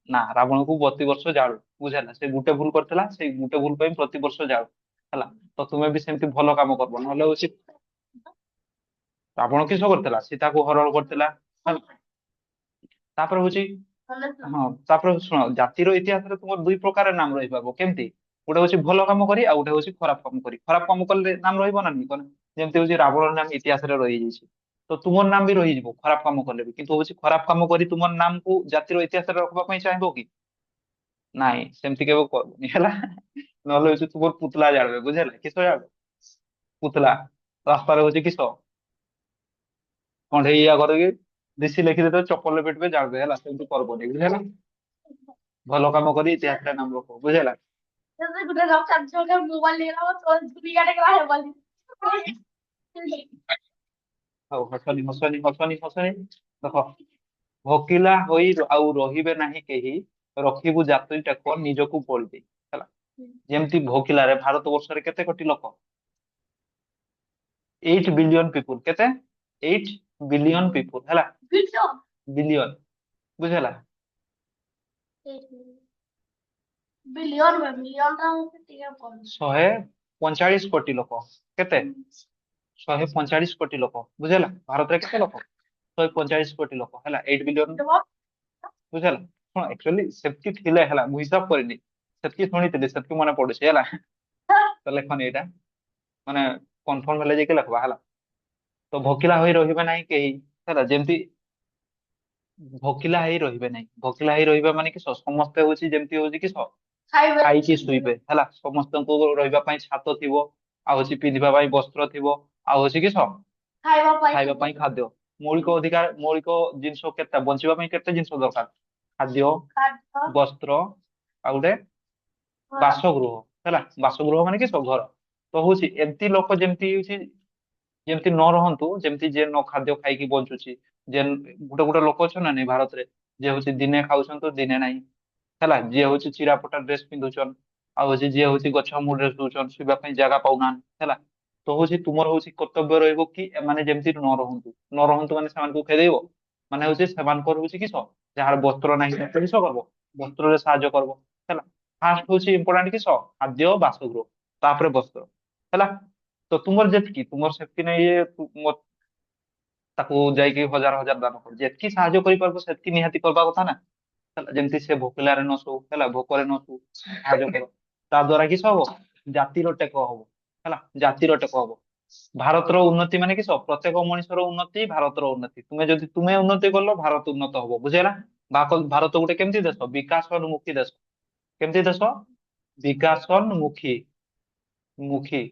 ନା। ରାବଣକୁ ପ୍ରତିବର୍ଷ ଜାଳୁ, ବୁଝିହେଲା। ସେ ଗୋଟେ ଭୁଲ କରିଥିଲା, ସେଇ ଗୋଟେ ଭୁଲ ପାଇଁ ପ୍ରତିବର୍ଷ ଜାଳୁ, ହେଲା। ତ ତୁମେ ବି ସେମିତି ଭଲ କାମ କରିବ, ନହେଲେ ହଉଛି ରାବଣ କିସ କରିଥିଲା? ସୀତାକୁ ହରଣ କରିଥିଲା, ହେଲା। ତାପରେ ହଉଛି ହଁ, ତାପରେ ଶୁଣ, ଜାତିର ଇତିହାସରେ ତୁମର ଦୁଇ ପ୍ରକାର ନାମ ରହିପାରିବ, କେମିତି? ଗୋଟେ ହଉଛି ଭଲ କାମ କରି, ଆଉ ଗୋଟେ ହଉଛି ଖରାପ କାମ କରି। ଖରାପ କାମ କଲେ ନାମ ରହିବ ନା ନାଇଁ? ଯେମିତି ହଉଛି ରାବଣର ନାମ ଇତିହାସରେ ରହିଯାଇଛି, ତ ତୁମର ନାମ ବି ରହିଯିବ ଖରାପ କାମ କଲେ ବି। କିନ୍ତୁ ହଉଛି ଖରାପ କାମ କରି ତୁମର ନାମକୁ ଜାତିର ଇତିହାସରେ ରଖିବା ପାଇଁ ଚାହିଁବ କି? ନାଇଁ, ସେମିତି କେବେ କରବୁନି, ହେଲା। ନହେଲେ ହଉଛି ତୁମର ପୁତଲା ଜାଳବେ, ବୁଝିହେଲା। କିସ ଜାଳବେ? ପୁତଲା। ରାସ୍ତାରେ ହଉଛି କିସ କଣ୍ଢେଇ ଇଆ କରିକି ଦେଶୀ ଲେଖିଦେବେ, ଚପଲରେ ପିଟିବେ, ଜାଳବେ, ହେଲା। ସେମିତି କରବନି, ବୁଝିହେଲା। ଭଲ କାମ କରି ଇତିହାସରେ ନାମ ରଖ, ବୁଝିହେଲା। ହଉ, ହସନି ହସନି ହସନି ହସନି। ଦେଖ, ଭୋକିଲା ହୋଇ ଆଉ ରହିବେ ନାହିଁ କେହି, ରଖିବୁ ଜାତିଟାକ ନିଜକୁ ବଳି ଦେଇ, ହେଲା। ଯେମିତି ଭୋକିଲାରେ ଭାରତ ବର୍ଷରେ କେତେ କୋଟି ଲୋକ? 8 ବିଲିୟନ ପିପୁଲ। କେତେ? 8 ବିଲିୟନ ପିପୁଲ, ହେଲା। ବିଲିୟନ, ବୁଝିହେଲା। ବିଲିୟନ ମିଲିୟନ 145 କୋଟି ଲୋକ। କେତେ? 145 କୋଟି ଲୋକ, ବୁଝିହେଲା। ଭାରତରେ କେତେ ଲୋକ? 145 କୋଟି ଲୋକ, ହେଲା। 8 ବିଲିୟନ, ବୁଝିହେଲା। ହଁ, ଆକ୍ଚୁଆଲି ସେତିକି ଥିଲେ, ହେଲା। ମୁଁ ହିସାବ କରିନି, ସେତିକି ଶୁଣିଥିଲି, ସେତିକି ମନେ ପଡୁଛି, ହେଲା। ତ ଲେଖନି ଏଇଟା, ମାନେ କନଫର୍ମ ହେଲେ ଯାଇକି ଲେଖବା, ହେଲା। ତ ଭୋକିଲା ହୋଇ ରହିବେ ନାହିଁ କେହି, ହେଲା। ଯେମିତି ଭୋକିଲା ହେଇ ରହିବେ ନାହିଁ, ଭୋକିଲା ହେଇ ରହିବା ମାନେ କିସ? ସମସ୍ତେ ହଉଛି ଯେମିତି ହଉଛି କିସ ଖାଇକି ଶୋଇବେ, ହେଲା। ସମସ୍ତଙ୍କୁ ରହିବା ପାଇଁ ଛାତ ଥିବ, ଆଉ ହଉଛି ପିନ୍ଧିବା ପାଇଁ ବସ୍ତ୍ର ଥିବ, ଆଉ ହଉଛି କିସ ଖାଇବା ପାଇଁ ଖାଦ୍ୟ। ମୌଳିକ ଅଧିକାର, ମୌଳିକ ଜିନିଷ କେତେ? ବଞ୍ଚିବା ପାଇଁ କେତେ ଜିନିଷ ଦରକାର? ଖାଦ୍ୟ, ବସ୍ତ୍ର, ଆଉ ଗୋଟେ ବାସଗୃହ, ହେଲା। ବାସଗୃହ ମାନେ କିସ? ଘର। ତ ହଉଛି ଏମିତି ଲୋକ ଯେମିତି ହଉଛି ଯେମିତି ନ ରହନ୍ତୁ, ଯେମିତି ଯେ ନ ଖାଦ୍ୟ ଖାଇକି ବଞ୍ଚୁଛି, ଯେ ଗୋଟେ ଗୋଟେ ଲୋକ ଅଛନ୍ତି ନା ନାଇଁ ଭାରତରେ, ଯେ ହଉଛି ଦିନେ ଖାଉଛନ୍ତି ତ ଦିନେ ନାହିଁ, ହେଲା। ଯିଏ ହଉଛି ଚିରା ଫଟା ଡ୍ରେସ ପିନ୍ଧୁଛନ୍, ଆଉ ହଉଛି ଯିଏ ହଉଛି ଗଛ ମୂଳରେ ଶୋଉଛନ୍, ଶୋଇବା ପାଇଁ ଜାଗା ପାଉନାହାନ୍ତି, ହେଲା। ତ ହଉଛି ତୁମର ହଉଛି କର୍ତ୍ତବ୍ୟ ରହିବ କି ଏମାନେ ଯେମିତି ନ ରହନ୍ତୁ ମାନେ ସେମାନଙ୍କୁ ଖେଦେଇବ, ମାନେ ହଉଛି ସେମାନଙ୍କର ହଉଛି କିସ, ଯାହାର ବସ୍ତ୍ର ନାହିଁ ସେ କିସ କରିବ, ବସ୍ତ୍ରରେ ସାହାଯ୍ୟ କରିବ ହେଲା। ଫାର୍ଷ୍ଟ ହଉଛି ଇମ୍ପୋର୍ଟାଣ୍ଟ କିସ, ଖାଦ୍ୟ ବାସଗୃହ, ତାପରେ ବସ୍ତ୍ର ହେଲା। ତ ତୁମର ଯେତିକି ତୁମର ସେତିକି ନାଇଁ ଯେ ତାକୁ ଯାଇକି ହଜାର ହଜାର ଦାନ କର, ଯେତିକି ସାହାଯ୍ୟ କରିପାରିବ ସେତିକି ନିହାତି କରିବା କଥା ନା ହେଲା। ଯେମିତି ସେ ଭୋକିଲାରେ ନ ଶୋଉ ହେଲା, ଭୋକରେ ନ ଶୋଉ, ସାହାଯ୍ୟ କର। ତା ଦ୍ଵାରା କିସ ହବ, ଜାତିର ଟେକ ହବ ହେଲା, ଜାତିର ଟେକ ହବ। ଭାରତର ଉନ୍ନତି ମାନେ କିସ, ପ୍ରତ୍ୟେକ ମଣିଷର ଉନ୍ନତି ଭାରତର ଉନ୍ନତି। ତୁମେ ଉନ୍ନତି କଲ ଭାରତ ଉନ୍ନତ ହବ, ବୁଝିହେଲା। ଭାରତ ଗୋଟେ କେମିତି ଦେଶ, ବିକାଶୋନ୍ମୁଖୀ ଦେଶ। କେମିତି ଦେଶ, ବିକାଶୋନ୍ମୁଖୀ, ମୁଖୀ,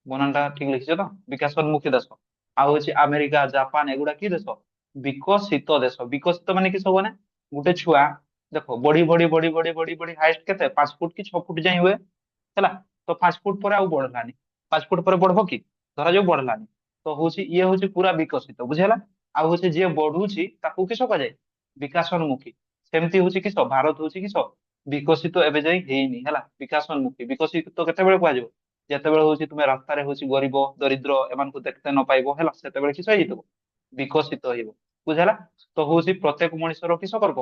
ବନାନଟା ଠିକ ଲେଖିଛ ତ, ବିକାଶୋନ୍ମୁଖୀ ଦେଶ। ଆଉ ହଉଛି ଆମେରିକା, ଜାପାନ, ଏଗୁଡା କି ଦେଶ, ବିକଶିତ ଦେଶ। ବିକଶିତ ମାନେ କିସ ମାନେ, ଗୋଟେ ଛୁଆ ଦେଖ ବଢି ବଢି ବଢି ବଢି ବଢି ବଢି ହାଇଷ୍ଟ କେତେ 5 ଫୁଟ କି 6 ଫୁଟ ଯାଇ ହୁଏ ହେଲା। ତ 5 ଫୁଟ ପରେ ଆଉ ବଢିଲାନି, 5 ଫୁଟ ପରେ ବଢବ କି, ଧରାଯାଉ ବଢିଲାନି, ତ ହଉଛି ଇଏ ହଉଛି ପୁରା ବିକଶିତ, ବୁଝିହେଲା। ଆଉ ହଉଛି ଯିଏ ବଢୁଛି ତାକୁ କିସ କୁହାଯାଏ, ବିକାଶୋନ୍ମୁଖୀ। ସେମିତି ହଉଛି କିସ, ଭାରତ ହଉଛି କିସ, ବିକଶିତ ଏବେ ଯାଇ ହେଇନି ହେଲା, ବିକାଶୋନ୍ମୁଖୀ। ବିକଶିତ କେତେବେଳେ କୁହାଯିବ, ଯେତେବେଳେ ହଉଛି ତୁମେ ରାସ୍ତାରେ ହଉଛି ଗରିବ ଦରିଦ୍ର ଏମାନଙ୍କୁ ଦେଖତେ ନ ପାଇବ ହେଲା, ସେତେବେଳେ କିସ ହେଇଯିବ, ବିକଶିତ ହେଇବ, ବୁଝିହେଲା। ତ ହଉଛି ପ୍ରତ୍ୟେକ ମଣିଷର କିସ କରିବ,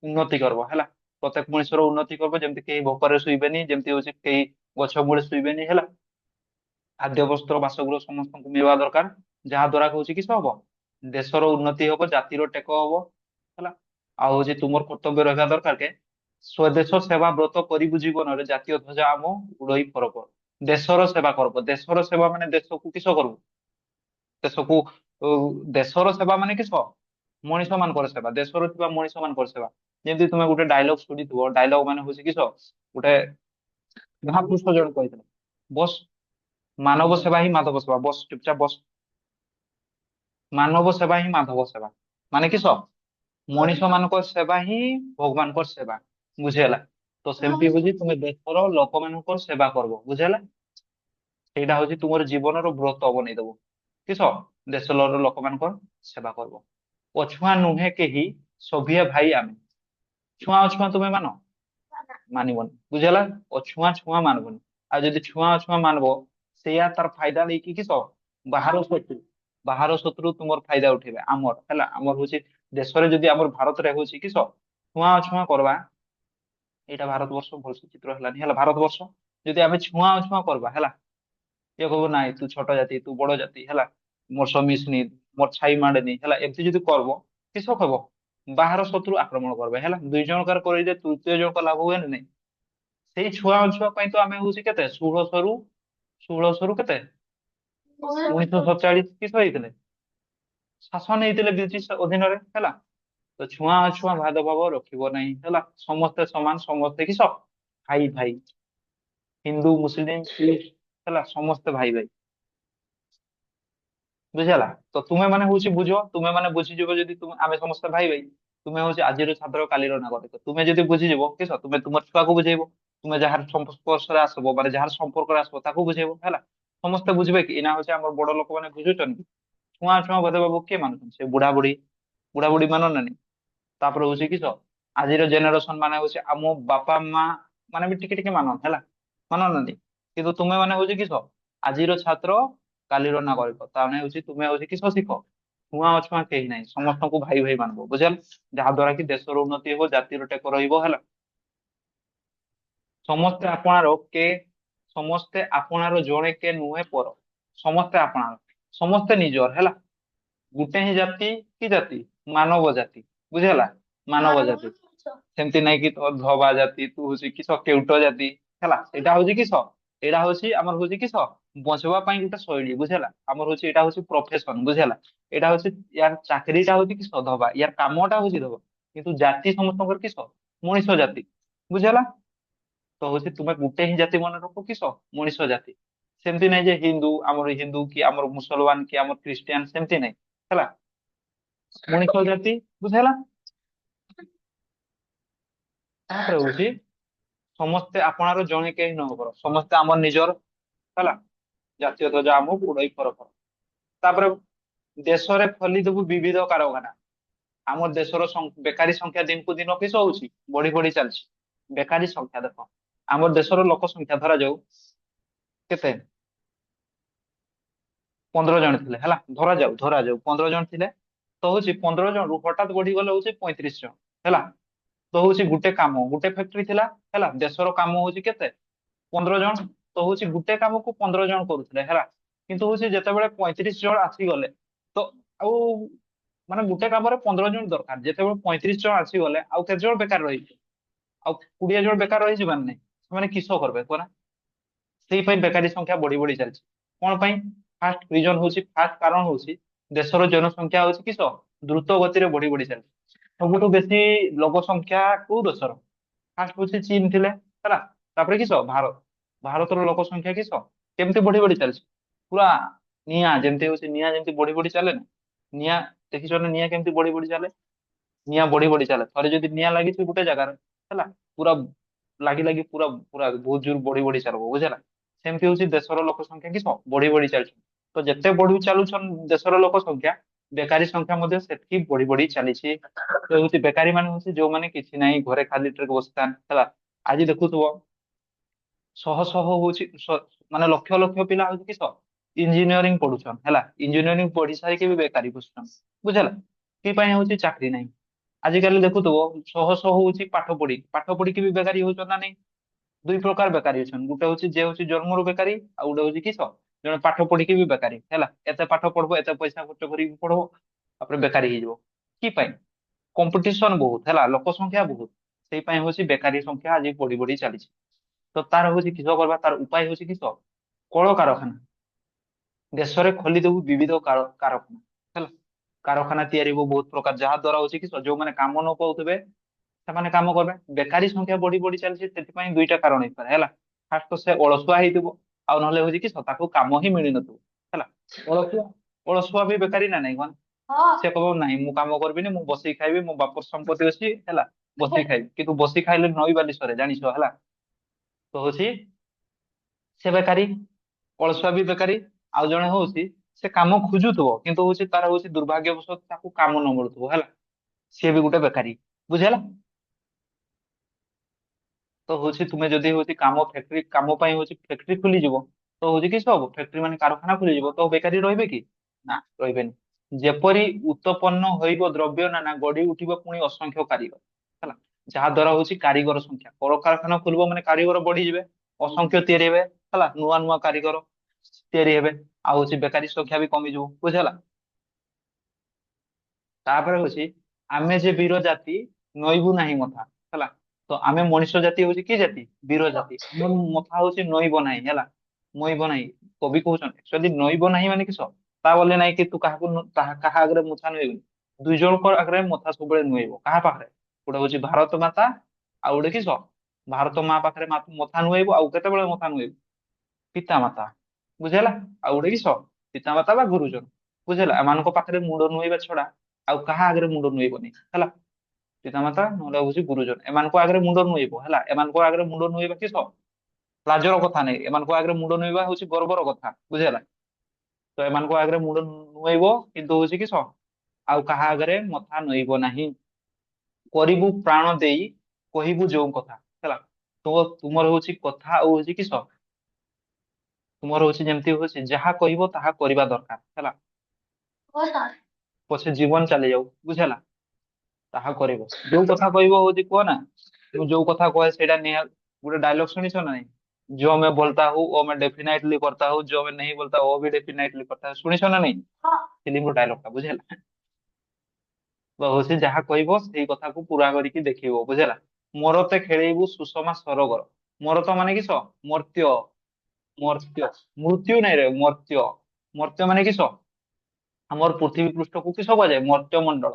ଉନ୍ନତି କରିବ ହେଲା। ପ୍ରତ୍ୟେକ ମଣିଷର ଉନ୍ନତି କରିବ, ଯେମିତି କେହି ଭୋକରେ ଶୋଇବେନି, ଯେମିତି ହଉଛି କେହି ଗଛ ମୂଳେ ଶୋଇବେନି ହେଲା। ଖାଦ୍ୟ ବସ୍ତ୍ର ବାସଗୃହ ସମସ୍ତଙ୍କୁ ମିଳିବା ଦରକାର, ଯାହା ଦ୍ଵାରା ହଉଛି କିସ ହବ, ଦେଶର ଉନ୍ନତି ହବ, ଜାତିର ଟେକ ହବ ହେଲା। ଆଉ ହଉଛି ତୁମର କର୍ତ୍ତବ୍ୟ ରହିବା ଦରକାର କେ ସ୍ୱଦେଶ ସେବା ବ୍ରତ କରିବୁ ଜୀବନରେ, ଜାତୀୟ ଧ୍ୱଜ ଆମ ଉଡଇ ଫରକ। ଦେଶର ସେବା କରବ, ଦେଶର ସେବା ମାନେ ଦେଶକୁ କିସ କରିବୁ, ଦେଶକୁ ଉ, ଦେଶର ସେବା ମାନେ କିସ, ମଣିଷ ମାନଙ୍କର ସେବା, ଦେଶରେ ଥିବା ମଣିଷ ମାନଙ୍କର ସେବା। ଯେମିତି ତୁମେ ଗୋଟେ ଡାଇଲଗ ଶୁଣିଥିବ, ଡାଇଲଗ ମାନେ ହଉଛି କିସ, ଗୋଟେ ମହାପୁରୁଷ ଜଣେ କହିଥିଲେ, ବସ୍ ମାନବ ସେବା ହିଁ ମାଧବ ସେବା, ବସ୍ ଚୁପଚାପ ବସ୍। ମାନବ ସେବା ହିଁ ମାଧବ ସେବା, ମାନେ କିସ, ମଣିଷ ମାନଙ୍କ ସେବା ହିଁ ଭଗବାନଙ୍କର ସେବା, ବୁଝିହେଲା। ତ ସେମିତି ହଉଛି ତୁମେ ଦେଶର ଲୋକମାନଙ୍କର ସେବା କରିବ, ବୁଝିହେଲା। ସେଇଟା ହଉଛି ତୁମର ଜୀବନର ବ୍ରତ ବନେଇଦବ, କିସ, ଦେଶର ଲୋକମାନଙ୍କର ସେବା କରିବ। ଅଛୁଆଁ ନୁହେଁ କେହି, ସଭିଏ ଭାଇ ଆମେ। ଛୁଆଁ ଅଛୁଆଁ ତୁମେ ମାନ, ମାନିବନି, ବୁଝିହେଲା। ଅଛୁଆଁ ଛୁଆଁ ମାନିବନି। ଆଉ ଯଦି ଛୁଆଁ ଅଛୁଆଁ ମାନିବ, ସେଇଆ ତାର ଫାଇଦା ନେଇକି କିସ, ବାହାର ଶତ୍ରୁ, ବାହାର ଶତ୍ରୁ ତୁମର ଫାଇଦା ଉଠେଇବେ ଆମର ହେଲା। ଆମର ହଉଛି ଦେଶରେ ଯଦି ଆମର ଭାରତରେ ହଉଛି କିସ, ଛୁଆଁ ଅଛୁଆଁ କରବା, ଏଇଟା ଭାରତ ବର୍ଷ ଭଲସେ ଚିତ୍ର ହେଲାନି ହେଲା। ଭାରତ ବର୍ଷ ଯଦି ଆମେ ଛୁଆଁ ଅଛୁଆଁ କରବା ହେଲା, ଇଏ କହିବ ନାଇଁ ତୁ ଛୋଟ ଜାତି, ତୁ ବଡ ଜାତି ହେଲା, ମୋର ସହ ମିଶନି, ମୋର ଛାଇ ମାଡେନି ହେଲା, ଏମିତି ଯଦି କରବ, କିସ ହବ, ବାହାର ଶତ୍ରୁ ଆକ୍ରମଣ କରବେ ହେଲା। ଦୁଇ ଜଣକାର କରି ଯେ ତୃତୀୟ ଜଣକ ଲାଭ ହୁଏ ନା ନାଇଁ। ସେଇ ଛୁଆ ଅଛୁଆଁ ପାଇଁ ତ ଆମେ ହଉଛି କେତେ, ଷୋଳଶରୁ କେତେ, 1947 କିସ ହେଇଥିଲେ, ଶାସନ ହେଇଥିଲେ ବ୍ରିଟିଶ ଅଧୀନରେ ହେଲା। ତ ଛୁଆଁ ଅଛୁଆଁ ଭେଦଭାବ ରଖିବ ନାହିଁ ହେଲା। ସମସ୍ତେ ସମାନ, ସମସ୍ତେ କିସ, ଭାଇ ଭାଇ, ହିନ୍ଦୁ ମୁସଲିମ ଶିଖ ହେଲା, ସମସ୍ତେ ଭାଇ ଭାଇ, ବୁଝିହେଲା। ତ ତୁମେ ମାନେ ହଉଛି ବୁଝ, ତୁମେ ମାନେ ବୁଝିଯିବ ଯଦି ତୁମେ ଆମେ ସମସ୍ତେ ଭାଇ ଭାଇ, ତୁମେ ହଉଛି ଆଜିର ଛାତ୍ର କାଲିର ନାଗରିକ। ତୁମେ ଯଦି ବୁଝିଯିବ କିସ, ତୁମେ ତୁମର ଛୁଆକୁ ବୁଝେଇବ, ତୁମେ ଯାହାର ସଂସ୍ପର୍ଶରେ ଆସିବ ମାନେ ଯାହାର ସମ୍ପର୍କରେ ଆସିବ ତାକୁ ବୁଝେଇବ ହେଲା। ସମସ୍ତେ ବୁଝିବେ କି, ଏଇନା ହଉଛି ଆମର ବଡ ଲୋକମାନେ ବୁଝୁଛନ୍ତି। ଛୁଆଁ ଛୁଆଁ ଭେଦଭାବ କିଏ ମାନୁଛନ୍ତି, ସେ ବୁଢା ବୁଢୀ ମାନୁନାହାନ୍ତି। ତାପରେ ହଉଛି କିସ, ଆଜିର ଜେନେରେସନ ମାନେ ହଉଛି ଆମ ବାପା ମା ମାନେ ବି ଟିକେ ଟିକେ ମାନନ୍ତି ହେଲା, ମାନୁନାହାନ୍ତି। କିନ୍ତୁ ତୁମେ ମାନେ ହଉଛି କିସ, ଆଜିର ଛାତ୍ର କାଲିର ନାଗରିକ, ତାମାନେ ହଉଛି ତୁମେ ହଉଛି କିସ ଶିଖ, ଛୁଆଁ ଅଛୁଆଁ କେହି ନାହିଁ, ସମସ୍ତଙ୍କୁ ଭାଇ ଭାଇ ମାନବ, ବୁଝିଲ। ଯାହା ଦ୍ଵାରା କି ଦେଶର ଉନ୍ନତି ହେବ, ଜାତିର ଟେକ ରହିବ ହେଲା। ସମସ୍ତେ ଆପଣାର କେ ସମସ୍ତେ ଆପଣାର, ଜଣେ କେ ନୁହେଁ ପର, ସମସ୍ତେ ଆପଣାର, ସମସ୍ତେ ନିଜର ହେଲା। ଗୋଟେ ହିଁ ଜାତି, କି ଜାତି, ମାନବ ଜାତି, ବୁଝିହେଲା, ମାନବ ଜାତି। ସେମିତି ନାଇଁ କି ଧବା ଜାତି, ତୁ ହଉଛି କିସ କେଉଟ ଜାତି ହେଲା। ଏଇଟା ହଉଛି କିସ, ଏଇଟା ହଉଛି ଆମର ହଉଛି କିସ, ବଞ୍ଚିବା ପାଇଁ ଗୋଟେ ଶୈଳୀ, ବୁଝିହେଲା। ଆମର ହଉଛି ଏଇଟା ହଉଛି ପ୍ରଫେସନ, ବୁଝିହେଲା। ଏଇଟା ହଉଛି ୟାର ଚାକିରିଟା ହଉଛି କିସ, ଧବା, ୟାର କାମଟା ହଉଛି ଧବା। କିନ୍ତୁ ଜାତି ସମସ୍ତଙ୍କର କିସ, ମଣିଷ ଜାତି, ବୁଝିହେଲା। ତ ହଉଛି ତୁମେ ଗୋଟେ ହିଁ ଜାତି ମନେ ରଖ, କିସ, ମଣିଷ ଜାତି। ସେମିତି ନାଇଁ ଯେ ହିନ୍ଦୁ ଆମର ହିନ୍ଦୁ କି ଆମର ମୁସଲମାନ କି ଆମର ଖ୍ରୀଷ୍ଟିଆନ, ସେମିତି ନାଇଁ ହେଲା, ମଣିଷ ଜାତି, ବୁଝିହେଲା। ତାପରେ ହଉଛି ସମସ୍ତେ ଆପଣାର, ଜଣେ କେହି ନ ହବ, ସମସ୍ତେ ଆମର ନିଜର ହେଲା। ଜାତୀୟ ଧ୍ୱଜ ଆମକୁ ଉଡେଇ ଫରକ। ତାପରେ ଦେଶରେ ଖୋଲିଦବୁ ବିବିଧ କାରଖାନା। ଆମ ଦେଶର ବେକାରୀ ସଂଖ୍ୟା ଦିନକୁ ଦିନ କିସ ହଉଛି, ବଢି ବଢି ଚାଲିଛି। ବେକାରୀ ସଂଖ୍ୟା ଦେଖ, ଆମ ଦେଶର ଲୋକ ସଂଖ୍ୟା ଧରାଯାଉ କେତେ, 15 ଜଣ ଥିଲେ ହେଲା, ଧରା ଯାଉ 15 ଜଣ ଥିଲେ। ତ ହଉଛି 15 ଜଣରୁ ହଠାତ୍ ବଢିଗଲେ ହଉଛି 35 ଜଣ ହେଲା। ତ ହଉଛି ଗୋଟେ ଫ୍ୟାକ୍ଟ୍ରି ଥିଲା ହେଲା, ଦେଶର କାମ ହଉଛି କେତେ? 15 ଜଣ। ତ ହଉଛି ଗୋଟେ କାମକୁ 15 ଜଣ କରୁଥିଲେ ହେଲା। କିନ୍ତୁ ହଉଛି ଯେତେବେଳେ 35 ଜଣ ଆସିଗଲେ, ତ ଆଉ ମାନେ ଗୋଟେ କାମରେ 15 ଜଣ ଦରକାର, ଯେତେବେଳେ 35 ଜଣ ଆସିଗଲେ ଆଉ କେତେ ଜଣ ବେକାର ରହିବେ? ଆଉ 20 ଜଣ ବେକାର ରହିଯିବାର ନାହିଁ। ସେମାନେ କିସ କରିବେ କହ? ସେଇ ପାଇଁ ବେକାରୀ ସଂଖ୍ୟା ବଢି ବଢି ଚାଲିଛି। କଣ ପାଇଁ? ଫାଷ୍ଟ କାରଣ ହଉଛି ଦେଶର ଜନସଂଖ୍ୟା ହଉଛି କିସ ଦ୍ରୁତ ଗତିରେ ବଢି ବଢି ଚାଲିଛି। ସବୁଠୁ ବେଶୀ ଲୋକ ସଂଖ୍ୟା କୋଉ ଦେଶର? ଫାଷ୍ଟ ହଉଛି ଚୀନ ଥିଲେ ହେଲା। ତାପରେ କିସ ଭାରତ। ଭାରତର ଲୋକ ସଂଖ୍ୟା କିସ କେମିତି ବଢି ବଢି ଚାଲିଛି? ପୁରା ନିଆଁ ଯେମିତି ବଢି ବଢି ଚାଲେ ନା, ନିଆଁ ଦେଖିଛ ନା ନିଆଁ କେମିତି ବଢି ବଢି ଚାଲେ? ନିଆଁ ବଢି ବଢି ଚାଲେ। ଥରେ ଯଦି ନିଆଁ ଲାଗିଛି ଗୋଟେ ଜାଗାରେ ହେଲା, ପୁରା ଲାଗି ଲାଗି ପୁରା ପୁରା ବହୁତ ଜୋର ବଢି ବଢି ଚାଲିବ ବୁଝିଲା। ସେମିତି ହଉଛି ଦେଶର ଲୋକ ସଂଖ୍ୟା କି ବଢି ବଢି ଚାଲିଛି। ତ ଯେତେ ବଢି ଚାଲୁଛନ୍ ଦେଶର ଲୋକ ସଂଖ୍ୟା, ବେକାରୀ ସଂଖ୍ୟା ମଧ୍ୟ ସେତିକି ବଢି ବଢି ଚାଲିଛି। ତ ହଉଛି ବେକାରୀ ମାନେ ହଉଛି ଯୋଉମାନେ କିଛି ନାହିଁ ଘରେ ଖାଲି ଟାରେ ବସିଥାନ୍ତି ହେଲା। ଆଜି ଦେଖୁଥିବ ଶହ ଶହ ହଉଛି ମାନେ ଲକ୍ଷ ଲକ୍ଷ ପିଲା ହଉଛି କିସ ଇଞ୍ଜିନିୟରିଂ ପଢୁଛନ୍ ହେଲା। ଇଞ୍ଜିନିୟରିଂ ପଢି ସାରିକି ବି ବେକାରୀ ବସୁଛନ୍ ବୁଝିଲା। କି ପାଇଁ ହଉଛି ଚାକିରି ନାହିଁ। ଆଜିକାଲି ଦେଖୁଥିବ ଶହ ଶହ ହଉଛି ପାଠ ପଢିକି ବି ବେକାରୀ ହଉଛନ୍ତି ନା ନାଇଁ? ଦୁଇ ପ୍ରକାର ବେକାରୀ ଅଛନ୍ତି। ଗୋଟେ ହଉଛି ଯେ ହଉଛି ଜନ୍ମରୁ ବେକାରୀ, ଆଉ ଗୋଟେ ହଉଛି କିସ ଜଣେ ପାଠ ପଢିକି ବି ବେକାରୀ ହେଲା। ଏତେ ପାଠ ପଢବ, ଏତେ ପଇସା ଖର୍ଚ୍ଚ କରିକି ପଢବ, ତାପରେ ବେକାରୀ ହେଇଯିବ। କି ପାଇଁ? କମ୍ପିଟିସନ ବହୁତ ହେଲା, ଲୋକ ସଂଖ୍ୟା ବହୁତ। ସେଇ ପାଇଁ ହଉଛି ବେକାରୀ ସଂଖ୍ୟା ଆଜି ବଢି ବଢି ଚାଲିଛି। ତ ତାର ହଉଛି କିସ କରିବା? ତାର ଉପାୟ ହଉଛି କିସ? କଳକାରଖାନା। ଦେଶରେ ଖୋଲିଦେବୁ ବିବିଧ କାରଖାନା ହେଲା। କାରଖାନା ତିଆରି ହବ ବହୁତ ପ୍ରକାର, ଯାହା ଦ୍ଵାରା ହଉଛି କିସ ଯୋଉମାନେ କାମ ନ ପାଉଥିବେ ସେମାନେ କାମ କରିବେ। ବେକାରୀ ସଂଖ୍ୟା ବଢି ବଢି ଚାଲିଛି, ସେଥିପାଇଁ ଦୁଇଟା କାରଣ ହେଇପାରେ ହେଲା। ଫାଷ୍ଟ ତ ସେ ଅଳସୁଆ ହେଇଥିବ, ଆଉ ନହେଲେ ହଉଛି କି ତାକୁ କାମ ହିଁ ମିଳିନଥିବ ହେଲା। ଅଳସୁଆ ଅଳସୁଆ ବି ବେକାରୀ ନା ନାଇଁ କଣ? ହଁ। ସେ କହିବ ନାଇଁ ମୁଁ କାମ କରିବିନି, ମୁଁ ବସିକି ଖାଇବି, ମୋ ବାପର ସମ୍ପତ୍ତି ଅଛି ହେଲା, ବସିକି ଖାଇବି। କିନ୍ତୁ ବସି ଖାଇଲେ ନଈ ବାଲି ସରେ ଜାଣିଛ ହେଲା। ତ ହଉଛି ସେ ବେକାରୀ। ଅଳସୁଆ ବି ବେକାରୀ। ଆଉ ଜଣେ ହଉଛି ସେ କାମ ଖୋଜୁଥିବ, କିନ୍ତୁ ହଉଛି ତାର ହଉଛି ଦୁର୍ଭାଗ୍ୟବଶତଃ ତାକୁ କାମ ନ ମିଳୁଥିବ ହେଲା। ସିଏ ବି ଗୋଟେ ବେକାରୀ ବୁଝିହେଲା। ତ ହଉଛି ତୁମେ ଯଦି ହଉଛି ଫ୍ୟାକ୍ଟ୍ରି କାମ ପାଇଁ ହଉଛି ଫ୍ୟାକ୍ଟ୍ରି ଖୋଲିଯିବ, ତ ହଉଛି କି ସବୁ ଫ୍ୟାକ୍ଟ୍ରି ମାନେ କାରଖାନା ଖୋଲିଯିବ, ତ ବେକାରୀ ରହିବେ କି? ନା, ରହିବେନି। ଯେପରି ଉତ୍ପନ୍ନ ହୋଇବ ଦ୍ରବ୍ୟ ନାନା ଗଢି ଉଠିବ ପୁଣି ଅସଂଖ୍ୟ କାରିଗର ହେଲା। ଯାହା ଦ୍ଵାରା ହଉଛି କାରିଗର ସଂଖ୍ୟା, କଳକାରଖାନା ଖୋଲିବ ମାନେ କାରିଗର ବଢିଯିବେ, ଅସଂଖ୍ୟ ତିଆରି ହେବେ ହେଲା, ନୂଆ ନୂଆ କାରିଗର ତିଆରି ହେବେ। ଆଉ ହଉଛି ବେକାରୀ ସଂଖ୍ୟା ବି କମିଯିବ ବୁଝିହେଲା। ତାପରେ ହଉଛି ଆମେ ଯେ ବୀର ଜାତି ନଇବୁ ନାହିଁ ମଥା ହେଲା। ତ ଆମେ ମଣିଷ ଜାତି ହଉଛି କି ଜାତି? ବୀର ଜାତି। ଆମ ମଥା ହଉଛି ନଇବ ନାହିଁ ହେଲା। ନଇବ ନାହିଁ। କବି କହୁଛନ୍ତି ଯଦି ନଇବ ନାହିଁ ମାନେ କିସ? ତା ବୋଲି ନାଇଁ କି ତୁ କାହା ଆଗରେ ମୁଥା ନୁଏଇବୁ। ଦୁଇ ଜଣଙ୍କ ଆଗରେ ମଥା ସବୁବେଳେ ନୁଏଇବ। କାହା ପାଖରେ? ଗୋଟେ ହଉଛି ଭାରତ ମାତା, ଆଉ ଗୋଟେ କିସ ଭାରତ ମା ପାଖରେ ମଥା ନୁଏଇବ। ଆଉ କେତେବେଳେ ମଥା ନୁଏଇବ? ପିତା ମାତା ବୁଝିହେଲା। ଆଉ ଗୋଟେ କିସ ପିତା ମାତା ବା ଗୁରୁଜନ ବୁଝିହେଲା। ଏମାନଙ୍କ ପାଖରେ ମୁଣ୍ଡ ନୁଏଇବା ଛଡା ଆଉ କାହା ଆଗରେ ମୁଣ୍ଡ ନୁଏଇବନି ହେଲା। ପିତାମାତା ନହେଲେ ହଉଛି ଗୁରୁଜନ, ଏମାନଙ୍କ ଆଗରେ ମୁଣ୍ଡ ନୁଏଇବ ହେଲା। ଏମାନଙ୍କ ଆଗରେ ମୁଣ୍ଡ ନୁଏଇବା କିସ ଲାଜର କଥା ନାହିଁ। ଏମାନଙ୍କ ଆଗରେ ମୁଣ୍ଡ ନୁଏଇବା ହଉଛି ଗର୍ବର କଥା ବୁଝିହେଲା। ତ ଏମାନଙ୍କ ଆଗରେ ମୁଣ୍ଡ ନୁଏଇବ, କିନ୍ତୁ ହଉଛି କିସ ଆଉ କାହା ଆଗରେ ମଥା ନୁଏଇବ ନାହିଁ। କରିବୁ ପ୍ରାଣ ଦେଇ କହିବୁ ଯୋଉ କଥା ହେଲା। ତ ତୁମର ହଉଛି କଥା ଆଉ ହଉଛି କିସ ତୁମର ହଉଛି ଯେମିତି ହଉଛି ଯାହା କହିବ ତାହା କରିବା ଦରକାର ହେଲା। हो सर। ପଛେ ଜୀବନ ଚାଲି ଯାଉ ବୁଝିହେଲା, ତାହା କରିବ। ଯୋଉ କଥା କହିବ ହଉଛି କୁହ ନା, ମୁଁ ଯୋଉ କଥା କହେ ସେଇଟା ଗୋଟେ ଡାयଲଗ ଶୁଣିଛ ନା ନାଇଁ? जो मैं बोलता हूँ वो मैं डेफिनेटली करता हूँ, जो मैं नहीं बोलता वो भी डेफिनेटली करता है। ଶୁଣିଛ ନା ନାଇଁ? हाँ। ଫିଲ୍ମର ଡାयଲଗ ଟା ବୁଝିହେଲା। ତ ହଉଛି ଯାହା କହିବ ସେଇ କଥାକୁ ପୁରା କରିକି ଦେଖେଇବ ବୁଝିହେଲା। ମରତେ ଖେଳେଇବୁ ସୁଷମା ସରଗର। ମରତ ମାନେ କିସ? ମର୍ତ୍ୟ। ମର୍ତ୍ୟ। ମୃତ୍ୟୁ ନାଇଁ ରେ, ମର୍ତ୍ୟ। ମର୍ତ୍ୟ ମାନେ କିସ? ଆମର ପୃଥିବୀ ପୃଷ୍ଠକୁ କିସ କୁହାଯାଏ? ମର୍ତ୍ତ୍ୟମଣ୍ଡଳ।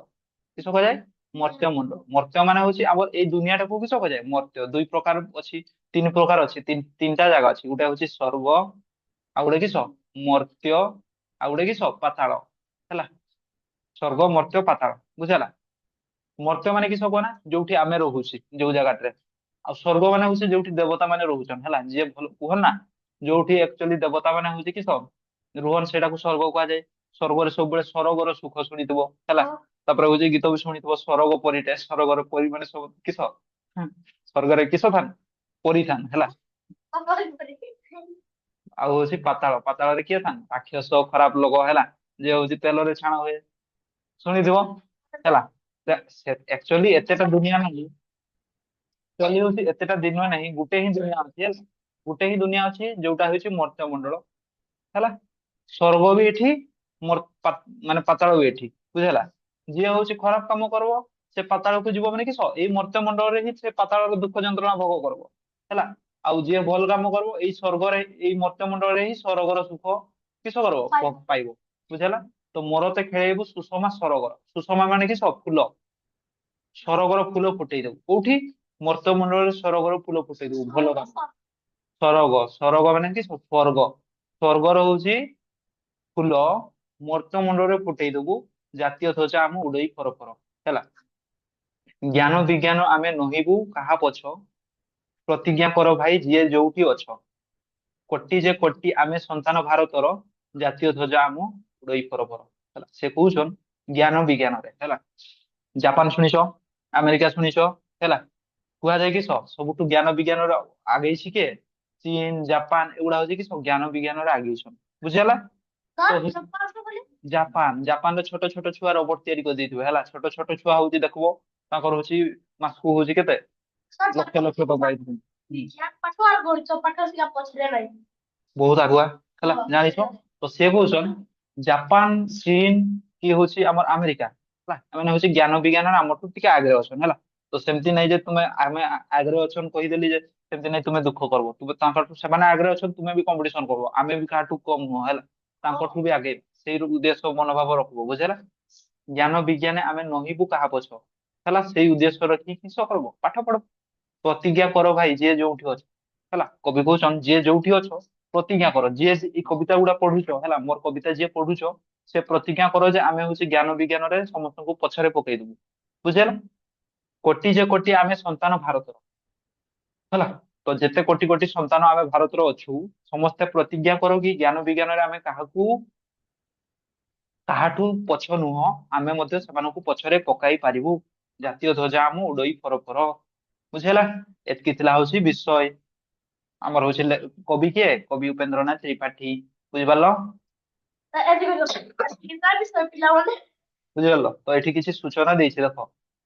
କିସ କୁହାଯାଏ? ମର୍ତ୍ତ୍ୟମଣ୍ଡଳ। ମର୍ତ୍ତ୍ୟ ମାନେ ହଉଛି ଆମର ଏଇ ଦୁନିଆଟାକୁ କିସ କୁହାଯାଏ? ମର୍ତ୍ତ୍ୟ। ଦୁଇ ପ୍ରକାର ଅଛି, ତିନି ପ୍ରକାର ଅଛି, ତିନିଟା ଜାଗା ଅଛି। ଗୋଟେ ହଉଛି ସ୍वर्ଗ, ଆଉ ଗୋଟେ କିସ ମର୍ତ୍ତ୍ୟ, ଆଉ ଗୋଟେ କିସ ପାତାଳ ହେଲା। ସ୍वर्ଗ, ମର୍ତ୍ତ୍ୟ, ପାତାଳ ବୁଝିହେଲା। ମର୍ତ୍ତ୍ୟ ମାନେ କିସ କୁହ ନା? ଯୋଉଠି ଆମେ ରହୁଛି ଯୋଉ ଜାଗାଟାରେ। ଆଉ ସ୍वर्ଗ ମାନେ ହଉଛି ଯୋଉଠି ଦେବତା ମାନେ ରହୁଛନ୍ ହେଲା। ଯିଏ ଭଲ କୁହ ନା, ଯୋଉଠି ଆକ୍ଚୁଆଲି ଦେବତା ମାନେ ହଉଛି କିସ ରୁହନ୍, ସେଇଟାକୁ ସ୍वर्ଗ କୁହାଯାଏ। ସ୍वर्ଗରେ ସବୁବେଳେ ସରଗର ସୁଖ ଶୁଣିଥିବ ହେଲା। हाँ। ତାପରେ ହଉଛି ଗୀତ ବି ଶୁଣିଥିବ ସରଗ ପରୀଟେ। ସରଗର ପରୀ ମାନେ ସବୁ କିସ ସ୍वर्ଗରେ କିସ ଥାନ୍? ପରୀ ଥାନ୍ ହେଲା। अब और बड़ी। ଆଉ ହଉଛି ପାତାଳ। ପାତାଳରେ କିଏ ଥାନ୍ତି? ରାକ୍ଷସ, ଖରାପ ଲୋକ ହେଲା, ଯିଏ ହଉଛି ତେଲରେ ଛାଣ ହୁଏ, ଶୁଣିଥିବ ହେଲା। ଆକ୍ଚୁଆଲି ଏତେଟା ଦୁନିଆ ନାହିଁ, ଆକ୍ଚୁଆଲି ହଉଛି ଏତେଟା ଦିନ ନାହିଁ, ଗୋଟେ ହିଁ ଦୁନିଆ ଅଛି ହେଲା। ଗୋଟେ ହିଁ ଦୁନିଆ ଅଛି ଯୋଉଟା ହଉଛି ମର୍ତ୍ତ୍ୟମଣ୍ଡଳ ହେଲା। ସ୍ୱର୍ଗ ବି ଏଠି, ମାନେ ପାତାଳ ବି ଏଠି, ବୁଝିହେଲା। ଯିଏ ହଉଛି ଖରାପ କାମ କରିବ ସେ ପାତାଳକୁ ଯିବ ମାନେ କିସ, ଏଇ ମର୍ତ୍ତ୍ୟମଣ୍ଡଳରେ ହିଁ ସେ ପାତାଳର ଦୁଃଖ ଯନ୍ତ୍ରଣା ଭୋଗ କରିବ ହେଲା। ଆଉ ଯିଏ ଭଲ କାମ କରିବ ଏଇ ସ୍ୱର୍ଗରେ, ଏଇ ମର୍ତ୍ତ୍ୟମଣ୍ଡଳରେ ହିଁ ସ୍ୱର୍ଗର ସୁଖ କିସ କରିବ, ପାଇବ, ବୁଝିହେଲା। ତ ମୋରତେ ଖେଳେଇବୁ ସୁଷମା ସରଗର। ସୁଷମା ମାନେ କିସ, ଫୁଲ। ସରଗର ଫୁଲ ଫୁଟେଇ ଦବୁ କୋଉଠି? ମର୍ତ୍ତ୍ୟମଣ୍ଡଳରେ ସରଗର ଫୁଲ ଫୁଟେଇ ଦବୁ, ଭଲ କାମ। ସରଗ, ସରଗ ମାନେ କି ସ୍ୱର୍ଗ। ସ୍ୱର୍ଗର ହଉଛି ଫୁଲ ମର୍ତ୍ତ୍ୟମଣ୍ଡଳରେ ଫୁଟେଇ ଦବୁ। ଜାତୀୟ ଧ୍ୱଜା ଆମ ଉଡେଇ ଫର ଫର ହେଲା। ଜ୍ଞାନ ବିଜ୍ଞାନ ଆମେ ନହିବୁ କାହା ପଛ, ପ୍ରତିଜ୍ଞା କର ଭାଇ ଯିଏ ଯୋଉଠି ଅଛ। କୋଟି ଯେ କୋଟି ଆମେ ସନ୍ତାନ ଭାରତର, ଜାତୀୟ ଧ୍ୱଜା ଆମ ଉଡେଇ ଫର ଫର ହେଲା। ସେ କହୁଛନ୍ ଜ୍ଞାନ ବିଜ୍ଞାନରେ ହେଲା। ଜାପାନ ଶୁଣିଛ, ଆମେରିକା ଶୁଣିଛ ହେଲା। କୁହାଯାଏ କି ସବୁଠୁ ଜ୍ଞାନ ବିଜ୍ଞାନର ଆଗେଇଛି କିଏ? ଚୀନ, ଜାପାନ ଏଗୁଡା ହଉଛି କି ସବୁ ଜ୍ଞାନ ବିଜ୍ଞାନରେ ଆଗେଇଛନ୍ତି, ବୁଝିହେଲା। ଜାପାନ, ଜାପାନରେ ଛୋଟ ଛୋଟ ଛୁଆ ରୋବଟ ତିଆରି କରିଦେଇଥିବେ ହେଲା। ଛୋଟ ଛୋଟ ଛୁଆ ହଉଛି ଦେଖିବ, ତାଙ୍କର ହଉଛି ମାସକୁ ହଉଛି କେତେ, ଲକ୍ଷ ଲକ୍ଷ ଟଙ୍କା ହେଇଥିବ। ବହୁତ ଆଗୁଆ ହେଲା, ଜାଣିଛ। ତ ସିଏ କହୁଛନ୍ ଜାପାନ, ଚୀନ କି ହଉଛି ଆମର ଆମେରିକା ହେଲା, ଏମାନେ ହଉଛି ଜ୍ଞାନ ବିଜ୍ଞାନରେ ଆମଠୁ ଟିକେ ଆଗରେ ଅଛନ୍ ହେଲା। ତ ସେମିତି ନାଇଁ ଯେ ତୁମେ ଆମେ ଆଗରେ ଅଛନ୍ କହିଦେଲି ଯେ ସେମିତି ନାଇଁ ତୁମେ ଦୁଃଖ କରବ। ତୁମେ ତାଙ୍କଠୁ, ସେମାନେ ଆଗରେ ଅଛନ୍, ତୁମେ ବି କମ୍ପିଟିସନ କରବ। ଆମେ ବି କାହାଠୁ କମ ନୁହଁ ହେଲା, ତାଙ୍କଠୁ ବି ଆଗେ, ସେଇ ଉଦ୍ଦେଶ୍ୟ ମନୋଭାବ ରଖିବ, ବୁଝିହେଲା। ଜ୍ଞାନ ବିଜ୍ଞାନେ ଆମେ ନହିବୁ କାହା ପଛ ହେଲା, ସେଇ ଉଦ୍ଦେଶ୍ୟ ରଖି କିସ କରବ, ପାଠ ପଢ। ପ୍ରତିଜ୍ଞା କର ଭାଇ ଯିଏ ଯୋଉଠି ଅଛ ହେଲା। କବି କହୁଛନ୍ ଯିଏ ଯୋଉଠି ଅଛ ପ୍ରତିଜ୍ଞା କର। ଯିଏ ଏଇ କବିତା ଗୁଡା ପଢୁଛ ହେଲା, ମୋର କବିତା ଯିଏ ପଢୁଛ, ସେ ପ୍ରତିଜ୍ଞା କର ଯେ ଆମେ ହଉଛି ଜ୍ଞାନ ବିଜ୍ଞାନରେ ସମସ୍ତଙ୍କୁ ପଛରେ ପକେଇଦବୁ, ବୁଝିହେଲା। କୋଟି ଯେ କୋଟି ଆମେ ସନ୍ତାନ ଭାରତର ହେଲା। ତ ଯେତେ କୋଟି କୋଟି ସନ୍ତାନ ଆମେ ଭାରତର ଅଛୁ, ସମସ୍ତେ ପ୍ରତିଜ୍ଞା କର କି ଜ୍ଞାନ ବିଜ୍ଞାନରେ ଆମେ କାହାଠୁ ପଛ ନୁହଁ, ଆମେ ମଧ୍ୟ ସେମାନଙ୍କୁ ପଛରେ ପକାଇ ପାରିବୁ। ଜାତୀୟ ଧ୍ୱଜା ଆମ ଉଡେଇ ଫର ଫର, ବୁଝିହେଲା। ଏତିକି ଥିଲା ହଉଛି ବିଷୟ। ଆମର ହଉଛି କବି କିଏ? କବି ଉପେନ୍ଦ୍ରନାଥ ତ୍ରିପାଠୀ, ବୁଝିପାରିଲ। ବୁଝିପାରିଲ। ତ ଏଠି କିଛି ସୂଚନା ଦେଇଛି ଦେଖ।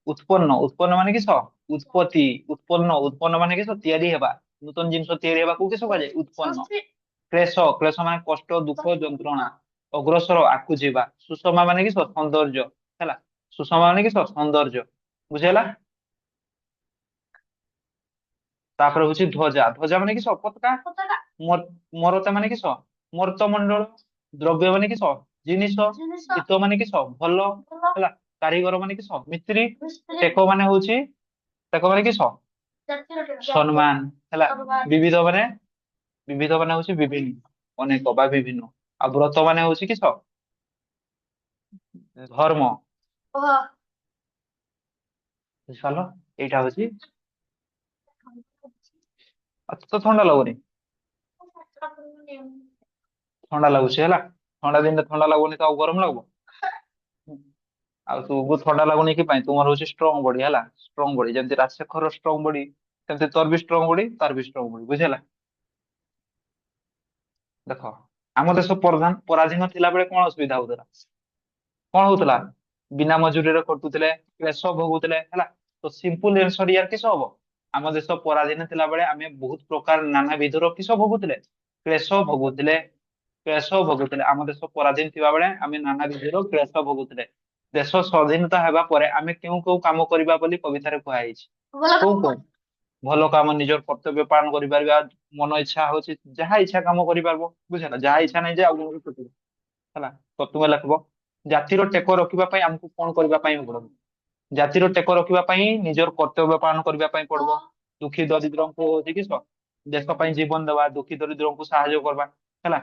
ଉତ୍ପନ୍ନ, ଉତ୍ପନ୍ନ ମାନେ କିସ, ଉତ୍ପତ୍ତି। ଉତ୍ପନ୍ନ, ଉତ୍ପନ୍ନ ମାନେ କିସ, ତିଆରି ହେବା। ନୂତନ ଜିନିଷ ତିଆରି ହେବାକୁ କିସ କୁହାଯାଏ, ଉତ୍ପନ୍ନ। କ୍ଲେଶ, କ୍ଲେଶ ମାନେ କଷ୍ଟ, ଦୁଃଖ, ଯନ୍ତ୍ରଣା। ଅଗ୍ରସର, ଆଗକୁ ଯିବା। ସୁଷମା ମାନେ କିସ, ସୌନ୍ଦର୍ଯ୍ୟ ହେଲା। ସୁଷମା ମାନେ କିସ, ସୌନ୍ଦର୍ଯ୍ୟ, ବୁଝିହେଲା। ତାପରେ ହଉଛି ଧ୍ୱଜା। ଧ୍ୱଜା ମାନେ କିସ, ପତାକା। ମରତା ମାନେ କିସ, ମର୍ତ୍ତ୍ୟମଣ୍ଡଳ। ଦ୍ରବ୍ୟ ମାନେ କିସ, ଜିନିଷ। ହିତ ମାନେ କିସ, ଭଲ ହେଲା। କାରିଗର ମାନେ କିସ, ମିସ୍ତ୍ରୀ। ଟେକ ମାନେ ହଉଛି, ଟେକ ମାନେ କିସ, ସମ୍ମାନ ହେଲା। ବିବିଧ ମାନେ, ବିବିଧ ମାନେ ହଉଛି ବିଭିନ୍ନ, ଅନେକ ବା ବିଭିନ୍ନ। ଆଉ ବ୍ରତ ମାନେ ହଉଛି କିସ, ଧର୍ମ, ବୁଝିପାରିଲ। ଏଇଟା ହଉଛି, ତ ଥଣ୍ଡା ଲାଗୁନି? ଥଣ୍ଡା ଲାଗୁଛି ହେଲା। ଥଣ୍ଡା ଦିନରେ ଥଣ୍ଡା ଲାଗୁନି ତ ଆଉ ଗରମ ଲାଗିବ? ଆଉ ତୁମକୁ ଥଣ୍ଡା ଲାଗୁନି କି ପାଇଁ, ତୁମର ହଉଛି ଷ୍ଟ୍ରଙ୍ଗ ବଡି ହେଲା। ଷ୍ଟ୍ରଙ୍ଗ ବଡି, ଯେମିତି ରାଜଶେଖର ଷ୍ଟ୍ରଙ୍ଗ ବଡି, ସେମିତି ତୋର ବି ଷ୍ଟ୍ରଙ୍ଗ ବଡି, ତାର ବି ଷ୍ଟ୍ରଙ୍ଗ ବଡି, ବୁଝିହେଲା। ଦେଖ, ଆମ ଦେଶ ପରାଧୀନ ଥିଲା ବେଳେ କଣ ଅସୁବିଧା ହଉଥିଲା? କଣ ହଉଥିଲା? ବିନା ମଜୁରୀରେ ଖଟୁଥିଲେ, କ୍ଲେଶ ଭୋଗୁଥିଲେ ହେଲା। ତ ସିମ୍ପଲ ଆନ୍ସର ୟାର କିସ ହବ? ଆମ ଦେଶ ପରାଧୀନ ଥିଲା ବେଳେ ଆମେ ବହୁତ ପ୍ରକାର ନାନା ବିଧର କିସ ଭୋଗୁଥିଲେ, କ୍ଲେଶ ଭୋଗୁଥିଲେ। କ୍ଲେଶ ଭୋଗୁଥିଲେ। ଆମ ଦେଶ ପରାଧୀନ ଥିବା ବେଳେ ଆମେ ନାନା ବିଧର କ୍ଲେଶ ଭୋଗୁଥିଲେ। ଦେଶ ସ୍ୱାଧୀନତା ହେବା ପରେ ଆମେ କେଉଁ କେଉଁ କାମ କରିବା ବୋଲି କବିତାରେ କୁହାଯାଇଛି? କୋଉ କୋଉ? ଭଲ କାମ, ନିଜର କର୍ତ୍ତବ୍ୟ ପାଳନ କରିପାରିବା। ମନ ଇଚ୍ଛା ହଉଛି ଯାହା ଇଚ୍ଛା କାମ କରିପାରିବ, ବୁଝିଲା। ଯାହା ଇଚ୍ଛା ନାହିଁ ଯେ ଆଉ ଜଣଙ୍କୁ ପିଟିବ ହେଲା। ତ ତୁମେ ଲେଖିବ, ଜାତିର ଟେକ ରଖିବା ପାଇଁ ଆମକୁ କଣ କରିବା ପାଇଁ ପଡିବ? ଜାତିର ଟେକ ରଖିବା ପାଇଁ ନିଜର କର୍ତ୍ତବ୍ୟ ପାଳନ କରିବା ପାଇଁ ପଡିବ। ଦୁଃଖୀ ଦରିଦ୍ରଙ୍କୁ ହଉଛି କିସ, ଦେଶ ପାଇଁ ଜୀବନ ଦେବା। ଦୁଃଖୀ ଦରିଦ୍ରଙ୍କୁ ସାହାଯ୍ୟ କରିବା ହେଲା।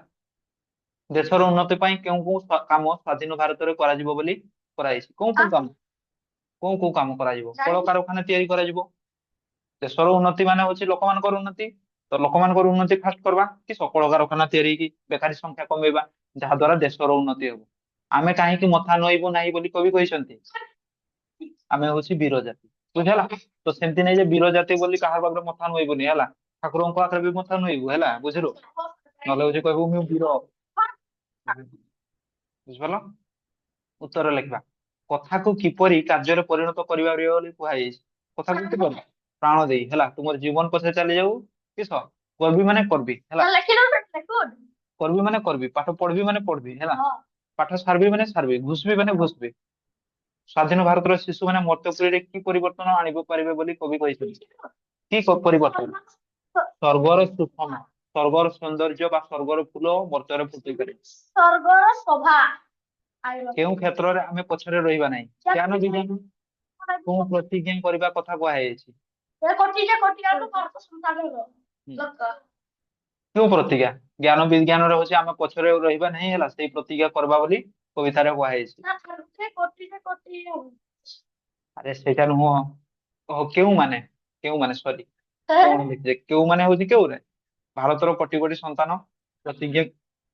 ଦେଶର ଉନ୍ନତି ପାଇଁ କେଉଁ କେଉଁ କାମ ସ୍ଵାଧୀନ ଭାରତରେ କରାଯିବ ବୋଲି କରାଯାଇଛି? କୋଉ କୋଉ କାମ, କୋଉ କୋଉ କାମ କରାଯିବ? କଳକାରଖାନା ତିଆରି କରାଯିବ। ଦେଶର ଉନ୍ନତି ମାନେ ହଉଛି ଲୋକମାନଙ୍କର ଉନ୍ନତି। ତ ଲୋକମାନଙ୍କର ଉନ୍ନତି ଫାଷ୍ଟ କରିବା କି କଳକାରଖାନା ତିଆରି ହେଇକି ବେକାରୀ ସଂଖ୍ୟା କମେଇବା, ଯାହା ଦ୍ଵାରା ଦେଶର ଉନ୍ନତି ହେବ। ଆମେ କାହିଁକି ମଥା ନୁଆଁଇବୁ ନାହିଁ ବୋଲି କବି କହିଛନ୍ତି? ଆମେ ହଉଛି ବୀର ଜାତି, ବୁଝିହେଲା। ତ ସେମିତି ନାଇଁ ଯେ ବୀର ଜାତି ବୋଲି କାହା ପାଖରେ ମଥା ନୁଆଁଇବୁନି ହେଲା। ଠାକୁରଙ୍କ ପାଖରେ ବି ମଥା ନୁଆଁଇବୁ ହେଲା, ବୁଝିଲୁ। ନହେଲେ ହଉଛି କହିବୁ ମୁଁ ବୀର। ବୁଝିପାରିଲ? ଉତ୍ତର ଲେଖିବା। କଥାକୁ କିପରି କାର୍ଯ୍ୟରେ ପରିଣତ କରିବା ବୋଲି କୁହାଯାଇଛି। କଥାକୁ କିପରି ପ୍ରାଣ ଦେଇ ହେଲା ତୁମର ଜୀବନ ପଛରେ ଚାଲି ଯାଉ କିସ କରିବି ମାନେ କରିବି ହେଲା। করবি মানে করবি, পাঠ পড়বি মানে পড়বি ହେଲା, ପାଠ ସାରବି ମାନେ ସାରବି, ଘୁଷବି ମାନେ ଘୁଷବି। ସ୍ୱାଧୀନ ଭାରତର ଶିଶୁମାନେ ମର୍ତ୍ତ୍ୟପୁରୀରେ କି ପରିବର୍ତ୍ତନ ଆଣିବ ପାରିବେ ବୋଲି କବି କହିଛନ୍ତି। କି ପରିବର୍ତ୍ତନ? ସ୍ୱର୍ଗର ସୁଷମା, ସ୍ୱର୍ଗର ସୌନ୍ଦର୍ଯ୍ୟ ବା ସ୍ୱର୍ଗର ଫୁଲ ମର୍ତ୍ତ୍ୟରେ ଫୁଟେଇ ପାରିବେ। ସ୍ୱର୍ଗର ଶୋଭା ଆଣିବ। କେଉଁ କ୍ଷେତ୍ରରେ ଆମେ ପଛରେ ରହିବା ନାହିଁ? ଜ୍ଞାନ ବିଜ୍ଞାନ। କେଉଁ ପ୍ରତିଜ୍ଞା କରିବା କଥା କୁହାଯାଇଛି? କେଉଁ ପ୍ରତିଜ୍ଞା? ଜ୍ଞାନ ବିଜ୍ଞାନରେ ହଉଛି ଆମେ ପଛରେ ରହିବା ନାହିଁ ହେଲା, ସେଇ ପ୍ରତିଜ୍ଞା କରିବା ବୋଲି କବିତାରେ କୁହାଯାଇଛି। ଆରେ ସେଇଟା ନୁହଁ। କେଉଁମାନେ, କେଉଁମାନେ ସରି କଣ ଲେଖିଛେ, କେଉଁମାନେ ହଉଛି କେଉଁରେ ଭାରତର କୋଟି କୋଟି ସନ୍ତାନ ପ୍ରତିଜ୍ଞା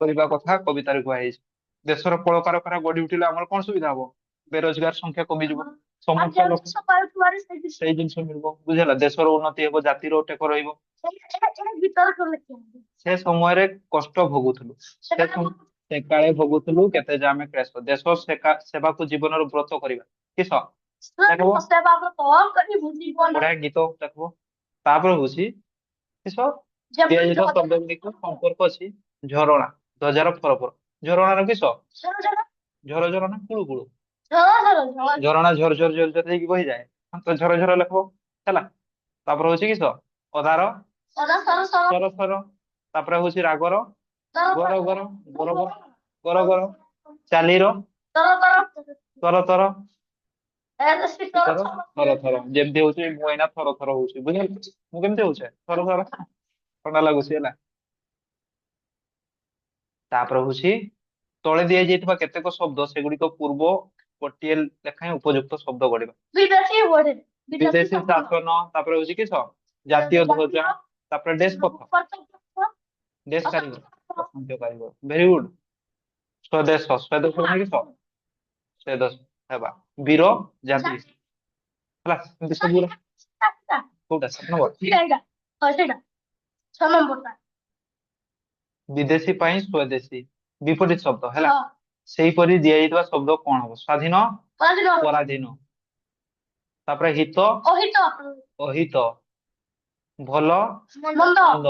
କରିବା କଥା କବିତାରେ କୁହାଯାଇଛି। ଦେଶର କଳକାରଖାନା ଗଢି ଉଠିଲେ ଆମର କଣ ସୁବିଧା ହବ? ବେରୋଜଗାର ସଂଖ୍ୟା କମିଯିବ, ସମସ୍ତ ଲୋକ ସେଇ ଜିନିଷ ମିଳିବ। ବୁଝିଲା? ଦେଶର ଉନ୍ନତି ହେବ, ଜାତିର ଟେକ ରହିବ। ସେ ସମୟରେ କଷ୍ଟ ଭୋଗୁଥିଲୁ, ସେ କାଳେ ଭୋଗୁଥିଲୁ କେତେ ଯେ ଆମେ କ୍ଲେଶ। ଦେଶ ସେବାକୁ ଜୀବନର ବ୍ରତ କରିବା କିସ ଦେଖିବ ବଢିଆ ଗୀତ ଦେଖିବ। ତାପରେ ହଉଛି କିସ ଦିଆଯାଇଥିବା ଶବ୍ଦ ଗୁଡ଼ିକ ସମ୍ପର୍କ ଅଛି। ଝରଣା, ଧ୍ୱଜାର ଫରଫର। ଝରଣାର କିସ ଝର ଝର ନା କୁଳୁ କୁଳୁ। ଝରଣା ଝର ଝର ଝର ଝର ହେଇକି ବହିଯାଏ, ତ ଝର ଝର ଲେଖବ ହେଲା। ତାପରେ ହଉଛି କିସ ଅଧାର ସର ସର। ତାପରେ ହଉଛି ରାଗର ଗର ଗର ଗର ଗର ଗର ଗର। ଚାଲିର ତର ତର ତର ଥର ଥର। ଯେମିତି ହଉଛି ମୁଁ ଏଇନା ଥର ଥର ହଉଛି, ବୁଝିଲ? ମୁଁ କେମିତି ହଉଛି ଥର ଥର, ଥଣ୍ଡା ଲାଗୁଛି ହେଲା। ତାପରେ ହଉଛି ତଳେ ଦିଆଯାଇଥିବା କେତେକ ଶବ୍ଦ ସେଗୁଡିକ ପୂର୍ବ ଗୋଟିଏ ଲେଖାଏଁ ଉପଯୁକ୍ତ ଶବ୍ଦ ଗଢିବା। ବିଦେଶୀ ଶାସନ, ତାପରେ ହଉଛି କିସ ଜାତୀୟ ଧ୍ୱଜ, ତାପରେ ଦେଶ ପଥ, ଦେଶ କାରିଗର, ପ୍ରପଞ୍ଚ କାରିଗର। Very good. ସ୍ୱଦେଶ, ସ୍ୱଦେଶ ମାନେ କିସ ସ୍ୱଦେଶ ହେବା। ବୀର ଜାତି ହେଲା, ଏମିତି ସବୁ କୋଉଟା ସାତ ନମ୍ବର? ବିଦେଶୀ ପାଇଁ ସ୍ୱଦେଶୀ ବିପରୀତ ଶବ୍ଦ ହେଲା। ସେଇପରି ଦିଆଯାଇଥିବା ଶବ୍ଦ କଣ ହବ? ସ୍ୱାଧୀନ ପରାଧୀନ। ତାପରେ ହିତ ଅହିତ, ଭଲ ମନ୍ଦ,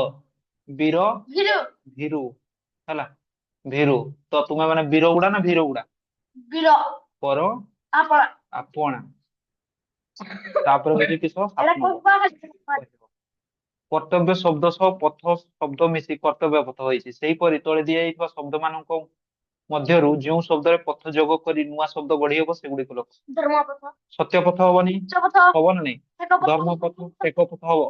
ବୀର ଭୀରୁ ହେଲା। ଭୀରୁ। ତ ତୁମେ ମାନେ ବୀର ଗୁଡା ନା ଭୀର ଗୁଡା? ପର ଆପଣା। ତାପରେ ହଉଛି କିସ ସାତ ନମ୍ବର। କର୍ତ୍ତବ୍ୟ ଶବ୍ଦ ସହ ପଥ ଶବ୍ଦ ମିଶି କର୍ତ୍ତବ୍ୟ ପଥ ହୋଇଛି। ସେହିପରି ତଳେ ଦିଆଯାଇଥିବା ଶବ୍ଦ ମାନଙ୍କ ମଧ୍ୟରୁ ଯେଉଁ ଶବ୍ଦରେ ପଥ ଯୋଗ କରି ନୂଆ ଶବ୍ଦ ଗଢି ହବ ସେଗୁଡିକ ଲେଖ। ସତ୍ୟ ପଥ ହବନି, ହବ ନା ନାଇଁ? ଧର୍ମ ପଥ, ଟେକ ପଥ ହବ,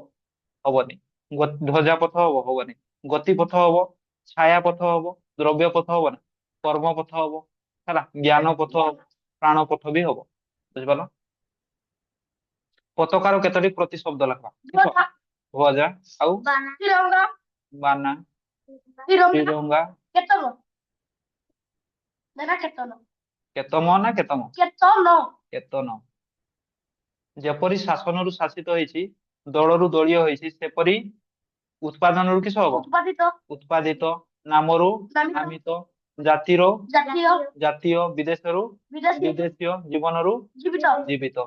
ହବନି। ଧ୍ୱଜା ପଥ ହବ, ହବନି। ଗତି ପଥ ହବ, ଛାୟା ପଥ ହବ, ଦ୍ରବ୍ୟ ପଥ ହବ ନା, କର୍ମ ପଥ ହବ ହେଲା, ଜ୍ଞାନ ପଥ ହବ, ପ୍ରାଣ ପଥ ବି ହବ। ବୁଝିପାରିଲ? ପତାକାର କେତୋଟି ପ୍ରତିଶବ୍ଦ ଲେଖା? ଧ୍ୱଜା, ଆଉ ବାନା, ତ୍ରିରଙ୍ଗା, କେତମ ନା କେତମ? କେତନ। ଯେପରି ଶାସନରୁ ଶାସିତ ହେଇଛି, ଦଳରୁ ଦଳୀୟ ହେଇଛି, ସେପରି ଉତ୍ପାଦନରୁ କିସ ହବ? ଉତ୍ପାଦିତ। ନାମରୁ ନାମିତ, ଜାତିର ଜାତୀୟ, ବିଦେଶରୁ ବିଦେଶୀୟ, ଜୀବନରୁ ଜୀବିତ।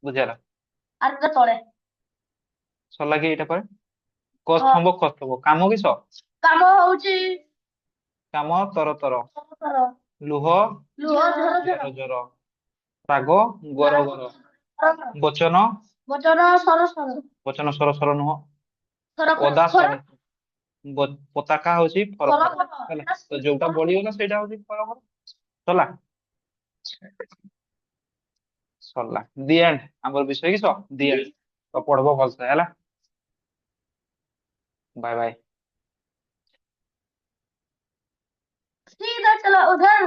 ବୁଝିଲା? ସରିଲା କି ଏଇଟା ପରେ? କ ସ୍ତମ୍ଭ ଖ ସ୍ତମ୍ଭ। କାମ କିସ? କାମ ତର ତର, ଲୁହ ଝର ଝର, ରାଗ ଗର ଗର, ବଚନ ବଚନ ସର ସର ନୁହଁ, ଅଦା ସର। ପତାକା ହଉଛି ଫର ଫର ହେଲା। ତ ଯୋଉଟା ବଳିଗଲା ସେଇଟା ହଉଛି ଫର ଫର। ସରିଲା? ସରିଲା। The end. ଆମର ବିଷୟ କିସ ଦି ଏଣ୍ଡ। ତ ପଢବ ଭଲସେ ହେଲା। Bye bye. सीधा चला उधर।